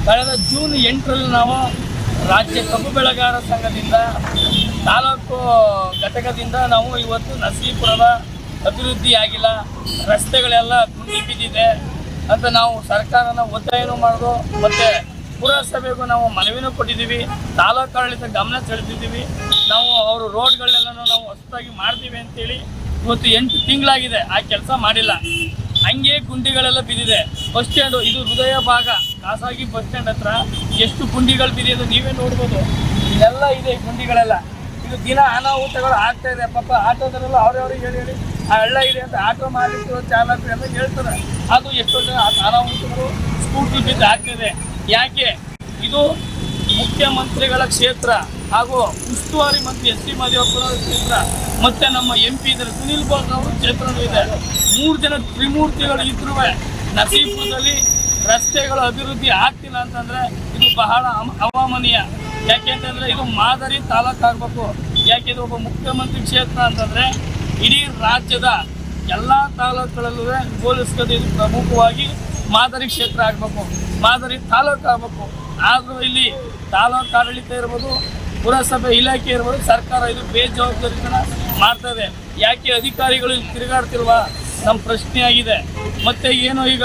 ಕಳೆದ ಜೂನ್ 8ರಲ್ಲಿ ನಾವು ರಾಜ್ಯ ಕಬ್ಬು ಬೆಳೆಗಾರರ ಸಂಘದಿಂದ ತಾಲೂಕು ಘಟಕದಿಂದ ನಾವು ಇವತ್ತು ನರಸೀಪುರದ ಅಭಿವೃದ್ಧಿ ಆಗಿಲ್ಲ, ರಸ್ತೆಗಳೆಲ್ಲ ಗುಂಡಿ ಬಿದ್ದಿದೆ ಅಂತ ನಾವು ಸರ್ಕಾರನ ಒತ್ತಾಯನೂ ಮಾಡೋದು ಮತ್ತು ಪುರಸಭೆಗೂ ನಾವು ಮನವಿನೂ ಕೊಟ್ಟಿದ್ದೀವಿ. ತಾಲೂಕು ಆಡಳಿತ ಗಮನ ಸೆಳೆದಿದ್ದೀವಿ. ನಾವು ಅವರು ರೋಡ್ಗಳನ್ನೆಲ್ಲ ನಾವು ಹೊಸದಾಗಿ ಮಾಡ್ತೀವಿ ಅಂತೇಳಿ ಇವತ್ತು 8 ತಿಂಗಳಾಗಿದೆ, ಆ ಕೆಲಸ ಮಾಡಿಲ್ಲ. ಹಂಗೆ ಗುಂಡಿಗಳೆಲ್ಲ ಬಿದ್ದಿದೆ. ಬಸ್ ಸ್ಟ್ಯಾಂಡು ಇದು ಹೃದಯ ಭಾಗ, ಖಾಸಗಿ ಬಸ್ ಸ್ಟ್ಯಾಂಡ್ ಹತ್ರ ಎಷ್ಟು ಗುಂಡಿಗಳು ಬಿದ್ದಿದೆ ನೀವೇ ನೋಡ್ಬೋದು. ಇದೆಲ್ಲ ಇದೆ ಗುಂಡಿಗಳೆಲ್ಲ. ಇದು ದಿನ ಅನಾಹುತಗಳು ಆಗ್ತಾ ಇದೆ. ಪಾಪ ಆಟೋದರೆಲ್ಲ ಅವ್ರವ್ರಿಗೆ ಹೇಳಿ ಆ ಹಳ್ಳ ಇದೆ ಅಂತ ಆಟೋ ಮಾಲೀಕರು ಚಾಲಕರು ಎಲ್ಲ ಹೇಳ್ತಾರೆ. ಅದು ಎಷ್ಟೋ ಜನ ಅನಾಹುತಗಳು ಸ್ಕೂಟಿ ಬಿದ್ದು ಆಗ್ತಿದೆ. ಯಾಕೆ? ಇದು ಮುಖ್ಯಮಂತ್ರಿಗಳ ಕ್ಷೇತ್ರ ಹಾಗೂ ಉಸ್ತುವಾರಿ ಮಂತ್ರಿ ಎಸ್ ಟಿ ಮಹದೇವಪ್ಪರ ಕ್ಷೇತ್ರ ಮತ್ತು ನಮ್ಮ MP ಇದ್ದಾರೆ ಸುನೀಲ್ ಬೋಸ್ ಅವರ ಕ್ಷೇತ್ರನೂ ಇದೆ. 3 ಜನ ತ್ರಿಮೂರ್ತಿಗಳು ಇದ್ರೂ ನರಸೀಪುರದಲ್ಲಿ ರಸ್ತೆಗಳ ಅಭಿವೃದ್ಧಿ ಆಗ್ತಿಲ್ಲ ಅಂತಂದರೆ ಇದು ಬಹಳ ಅವಾಮನೀಯ. ಯಾಕೆಂತಂದರೆ ಇದು ಮಾದರಿ ತಾಲೂಕಾಗಬೇಕು. ಯಾಕೆ ಇದು ಒಬ್ಬ ಮುಖ್ಯಮಂತ್ರಿ ಕ್ಷೇತ್ರ ಅಂತಂದರೆ ಇಡೀ ರಾಜ್ಯದ ಎಲ್ಲ ತಾಲೂಕುಗಳಲ್ಲೂ ಹೋಲಿಸ್ಕೊಂಡು ಇದು ಪ್ರಮುಖವಾಗಿ ಮಾದರಿ ಕ್ಷೇತ್ರ ಆಗಬೇಕು, ಮಾದರಿ ತಾಲೂಕು ಆಗಬೇಕು. ಆದರೂ ಇಲ್ಲಿ ತಾಲೂಕು ಆಡಳಿತ ಇರ್ಬೋದು, ಪುರಸಭೆ ಇಲಾಖೆ ಇರ್ಬೋದು, ಸರ್ಕಾರ ಇದು ಬೇಜವಾಬ್ದಾರಿತನ ಮಾಡ್ತಾ ಇದೆ. ಯಾಕೆ ಅಧಿಕಾರಿಗಳು ಇಲ್ಲಿ ತಿರುಗಾಡ್ತಿಲ್ವ ನಮ್ಮ ಪ್ರಶ್ನೆ ಆಗಿದೆ. ಮತ್ತು ಏನು ಈಗ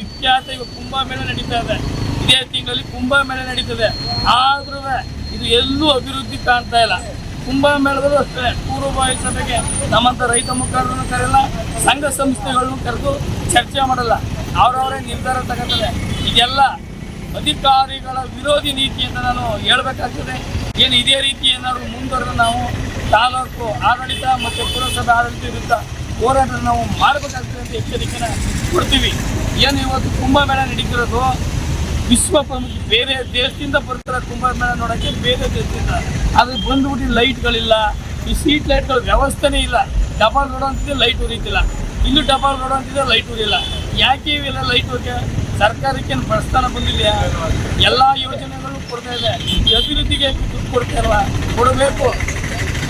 ವಿಖ್ಯಾತ ಈಗ ಕುಂಭಮೇಳ ನಡೀತಾ ಇದೆ, ಇದೇ ತಿಂಗಳಲ್ಲಿ ಕುಂಭಮೇಳ ನಡೀತದೆ. ಆದ್ರೂ ಇದು ಎಲ್ಲೂ ಅಭಿವೃದ್ಧಿ ಕಾಣ್ತಾ ಇಲ್ಲ. ಕುಂಭಮೇಳದಲ್ಲೂ ಅಷ್ಟೇ ಪೂರ್ವಭಾವಿ ಸಭೆಗೆ ನಮ್ಮಂಥ ರೈತ ಮುಖಂಡರನ್ನು ಕರೆಯಲ್ಲ, ಸಂಘ ಸಂಸ್ಥೆಗಳನ್ನು ಕರೆದು ಚರ್ಚೆ ಮಾಡಲ್ಲ, ಅವರವರೇ ನಿರ್ಧಾರ ತಗೋತಾರೆ. ಇದೆಲ್ಲ ಅಧಿಕಾರಿಗಳ ವಿರೋಧಿ ನೀತಿ ಅಂತ ನಾನು ಹೇಳಬೇಕಾಗ್ತದೆ. ಏನು ಇದೇ ರೀತಿ ಏನಾದರೂ ಮುಂದುವರೆದು ನಾವು ತಾಲೂಕು ಆಡಳಿತ ಮತ್ತು ಪುರಸಭೆ ಆಡಳಿತ ವಿರುದ್ಧ ಹೋರಾಟ ನಾವು ಮಾಡಬೇಕಾಗ್ತದೆ ಅಂತ ಎಚ್ಚರಿಕೆನ ಕೊಡ್ತೀವಿ. ಏನು ಇವತ್ತು ಕುಂಭಮೇಳ ನಡೀತಿರೋದು ಬೇರೆ ದೇಶದಿಂದ ಬರ್ತಾರೆ ಕುಂಭಮೇಳ ನೋಡೋಕ್ಕೆ, ಬೇರೆ ದೇಶದಿಂದ. ಅದು ಬಂದ್ಬಿಟ್ಟು ಲೈಟ್ಗಳಿಲ್ಲ, ಈ ಸ್ಟ್ರೀಟ್ ಲೈಟ್ಗಳ ವ್ಯವಸ್ಥೆನೇ ಇಲ್ಲ. ಡಬಲ್ ರೋಡ್ ಅಂತಿದೆ, ಲೈಟ್ ಉರಿತಿಲ್ಲ. ಇಲ್ಲೂ ಡಬಲ್ ರೋಡ್ ಅಂತಿದೆ, ಲೈಟ್ ಉರಿಯಿಲ್ಲ. ಯಾಕೆ ಇವೆಲ್ಲ ಲೈಟ್ ಹೋಗಿ ಸರ್ಕಾರಕ್ಕೆ ಪ್ರಸ್ಥಾನ ಬಂದಿದೆಯಾ? ಎಲ್ಲ ಯೋಜನೆಗಳು ಕೊಡ್ತಾ ಇದೆ, ಅಭಿವೃದ್ಧಿಗೆ ದುಡ್ಡು ಕೊಡ್ತಾ ಇಲ್ವಾ? ಕೊಡಬೇಕು.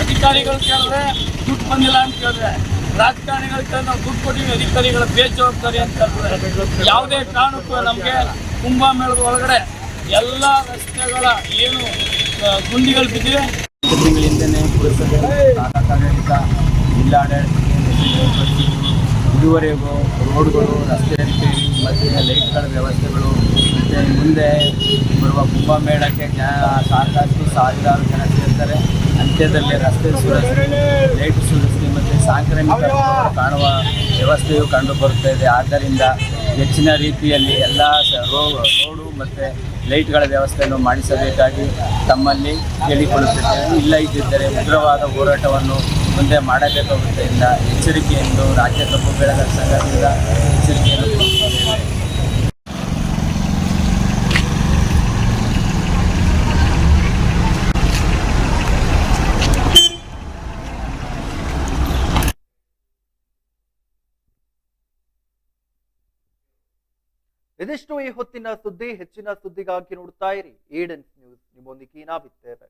ಅಧಿಕಾರಿಗಳು ಕೇಳಿದ್ರೆ ದುಡ್ಡು ಬಂದಿಲ್ಲ ಅಂತ ಕೇಳಿದ್ರೆ, ರಾಜಕಾರಣಿಗಳ ಕೇಳಿದ್ರೆ ನಾವು ದುಡ್ಡು ಕೊಟ್ಟಿವಿ, ಅಧಿಕಾರಿಗಳ ಬೇಜವಾಬ್ದಾರಿ ಅಂತ ಹೇಳ್ತಾರೆ. ಯಾವುದೇ ಕಾರಣಕ್ಕೂ ನಮಗೆ ಕುಂಭಮೇಳದ ಒಳಗಡೆ ಎಲ್ಲ ರಸ್ತೆಗಳ ಏನು ಗುಂಡಿಗಳು ಬಿದ್ದಿವೆ. ತಿಂಗಳಿಂದಲೇ ಪುರಸಭೆ ತಾಲೂಕಾಡಳಿತ ಜಿಲ್ಲಾಡಳಿತ ಇದುವರೆಗೂ ರೋಡ್ಗಳು, ರಸ್ತೆ ರಿಪೇರಿ ಮತ್ತು ಲೈಟ್ಗಳ ವ್ಯವಸ್ಥೆಗಳು ಮತ್ತು ಮುಂದೆ ಬರುವ ಕುಂಭಮೇಳಕ್ಕೆ ಸಾಕಷ್ಟು ಸಾವಿರಾರು ಜನ ಸೇರ್ತಾರೆ. ಅಂತ್ಯದಲ್ಲಿ ರಸ್ತೆ ಸುರಕ್ಷತೆ, ಲೈಟ್ ಸುರಕ್ಷತೆ ಮತ್ತು ಸಾಂಕ್ರಾಮಿಕ ಕಾಣುವ ವ್ಯವಸ್ಥೆಯು ಕಂಡುಬರುತ್ತಾ ಇದೆ. ಆದ್ದರಿಂದ ಹೆಚ್ಚಿನ ರೀತಿಯಲ್ಲಿ ಎಲ್ಲ ರೋಡು ಮತ್ತು ಲೈಟ್ಗಳ ವ್ಯವಸ್ಥೆಯನ್ನು ಮಾಡಿಸಬೇಕಾಗಿ ತಮ್ಮಲ್ಲಿ ಕೇಳಿಕೊಳ್ಳುತ್ತಿದ್ದೇವೆ. ಇಲ್ಲ ಇದ್ದಿದ್ದರೆ ಉಗ್ರವಾದ ಹೋರಾಟವನ್ನು ಮುಂದೆ ಮಾಡಬೇಕಾಗುವುದರಿಂದ ಎಚ್ಚರಿಕೆಯನ್ನು ರಾಜ್ಯ ಕಬ್ಬು ಬೆಳೆಗಾರರ ಸಂಘದಿಂದ ಎಚ್ಚರಿಕೆಯನ್ನು ಕೊಡುತ್ತಿದ್ದೇವೆ. ಇದಿಷ್ಟು ಈ ಹೊತ್ತಿನ ಸುದ್ದಿ. ಹೆಚ್ಚಿನ ಸುದ್ದಿಗಾಗಿ ನೋಡ್ತಾ ಇರಿ ಏಡೆನ್ಸ್ ನ್ಯೂಸ್. ನಿಮ್ಮೊಂದಿಗೆ ನಾವಿದ್ದೇವೆ.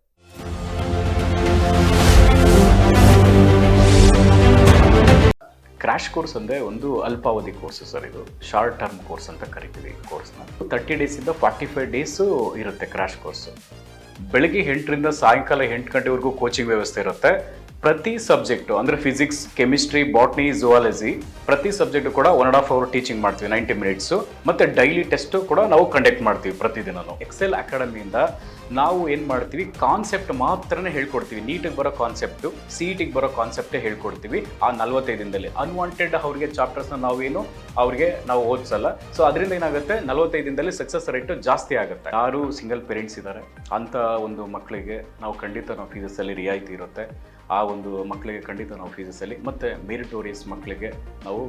ಕ್ರ್ಯಾಶ್ ಕೋರ್ಸ್ ಅಂದರೆ ಒಂದು ಅಲ್ಪಾವಧಿ ಕೋರ್ಸು ಸರ್. ಇದು ಶಾರ್ಟ್ ಟರ್ಮ್ ಕೋರ್ಸ್ ಅಂತ ಕರಿತೀವಿ. ಕೋರ್ಸ್ನ 30 ಡೇಸಿಂದ 45 ಡೇಸು ಇರುತ್ತೆ ಕ್ರ್ಯಾಶ್ ಕೋರ್ಸು. ಬೆಳಗ್ಗೆ 8ರಿಂದ ಸಾಯಂಕಾಲ 8 ಗಂಟೆವರೆಗೂ ಕೋಚಿಂಗ್ ವ್ಯವಸ್ಥೆ ಇರುತ್ತೆ. ಪ್ರತಿ ಸಬ್ಜೆಕ್ಟು ಅಂದರೆ ಫಿಸಿಕ್ಸ್, ಕೆಮಿಸ್ಟ್ರಿ, ಬಾಟ್ನಿ, ಝುವಾಲಜಿ ಪ್ರತಿ ಸಬ್ಜೆಕ್ಟು ಕೂಡ 1.5 ಅವರ್ ಟೀಚಿಂಗ್ ಮಾಡ್ತೀವಿ, 90 ಮಿನಿಟ್ಸು. ಮತ್ತು ಡೈಲಿ ಟೆಸ್ಟು ಕೂಡ ನಾವು ಕಂಡಕ್ಟ್ ಮಾಡ್ತೀವಿ ಪ್ರತಿದಿನನೂ. ಎಕ್ಸೆಲ್ ಅಕಾಡೆಮಿಯಿಂದ ನಾವು ಏನು ಮಾಡ್ತೀವಿ, ಕಾನ್ಸೆಪ್ಟ್ ಮಾತ್ರನೇ ಹೇಳ್ಕೊಡ್ತೀವಿ. ನೀಟಿಗೆ ಬರೋ ಕಾನ್ಸೆಪ್ಟು, CETಗೆ ಬರೋ ಕಾನ್ಸೆಪ್ಟೇ ಹೇಳ್ಕೊಡ್ತೀವಿ ಆ 45 ದಿನದಲ್ಲಿ. ಅನ್ವಾಂಟೆಡ್ ಅವ್ರಿಗೆ ಚಾಪ್ಟರ್ಸ್ನ ನಾವು ಓದಿಸಲ್ಲ. ಸೊ ಅದರಿಂದ ಏನಾಗುತ್ತೆ, 45 ದಿನದಲ್ಲಿ ಸಕ್ಸಸ್ ರೇಟು ಜಾಸ್ತಿ ಆಗುತ್ತೆ. ಯಾರು ಸಿಂಗಲ್ ಪೇರೆಂಟ್ಸ್ ಇದ್ದಾರೆ ಅಂಥ ಒಂದು ಮಕ್ಕಳಿಗೆ ನಾವು ಖಂಡಿತ ನಾವು ಫೀಸಲ್ಲಿ ರಿಯಾಯಿತಿ ಇರುತ್ತೆ. ಆ ಒಂದು ಮಕ್ಕಳಿಗೆ ಖಂಡಿತ ನಾವು ಫೀಸಲ್ಲಿ, ಮತ್ತು ಮೆರಿಟೋರಿಯಸ್ ಮಕ್ಕಳಿಗೆ ನಾವು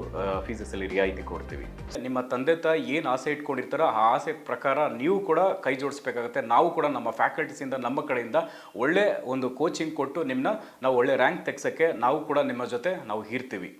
ಫೀಸಲ್ಲಿ ರಿಯಾಯಿತಿ ಕೊಡ್ತೀವಿ. ನಿಮ್ಮ ತಂದೆ ತಾಯಿ ಏನು ಆಸೆ ಇಟ್ಕೊಂಡಿರ್ತಾರೋ ಆ ಆಸೆ ಪ್ರಕಾರ ನೀವು ಕೂಡ ಕೈ ಜೋಡಿಸ್ಬೇಕಾಗುತ್ತೆ. ನಾವು ಕೂಡ ನಮ್ಮ ಫ್ಯಾಕಲ್ಟೀಸಿಂದ, ನಮ್ಮ ಕಡೆಯಿಂದ ಒಳ್ಳೆ ಒಂದು ಕೋಚಿಂಗ್ ಕೊಟ್ಟು ನಾವು ಒಳ್ಳೆ ರ್ಯಾಂಕ್ ತೆಗ್ಸೋಕ್ಕೆ ನಾವು ಕೂಡ ನಿಮ್ಮ ಜೊತೆ ನಾವು ಇರ್ತೀವಿ.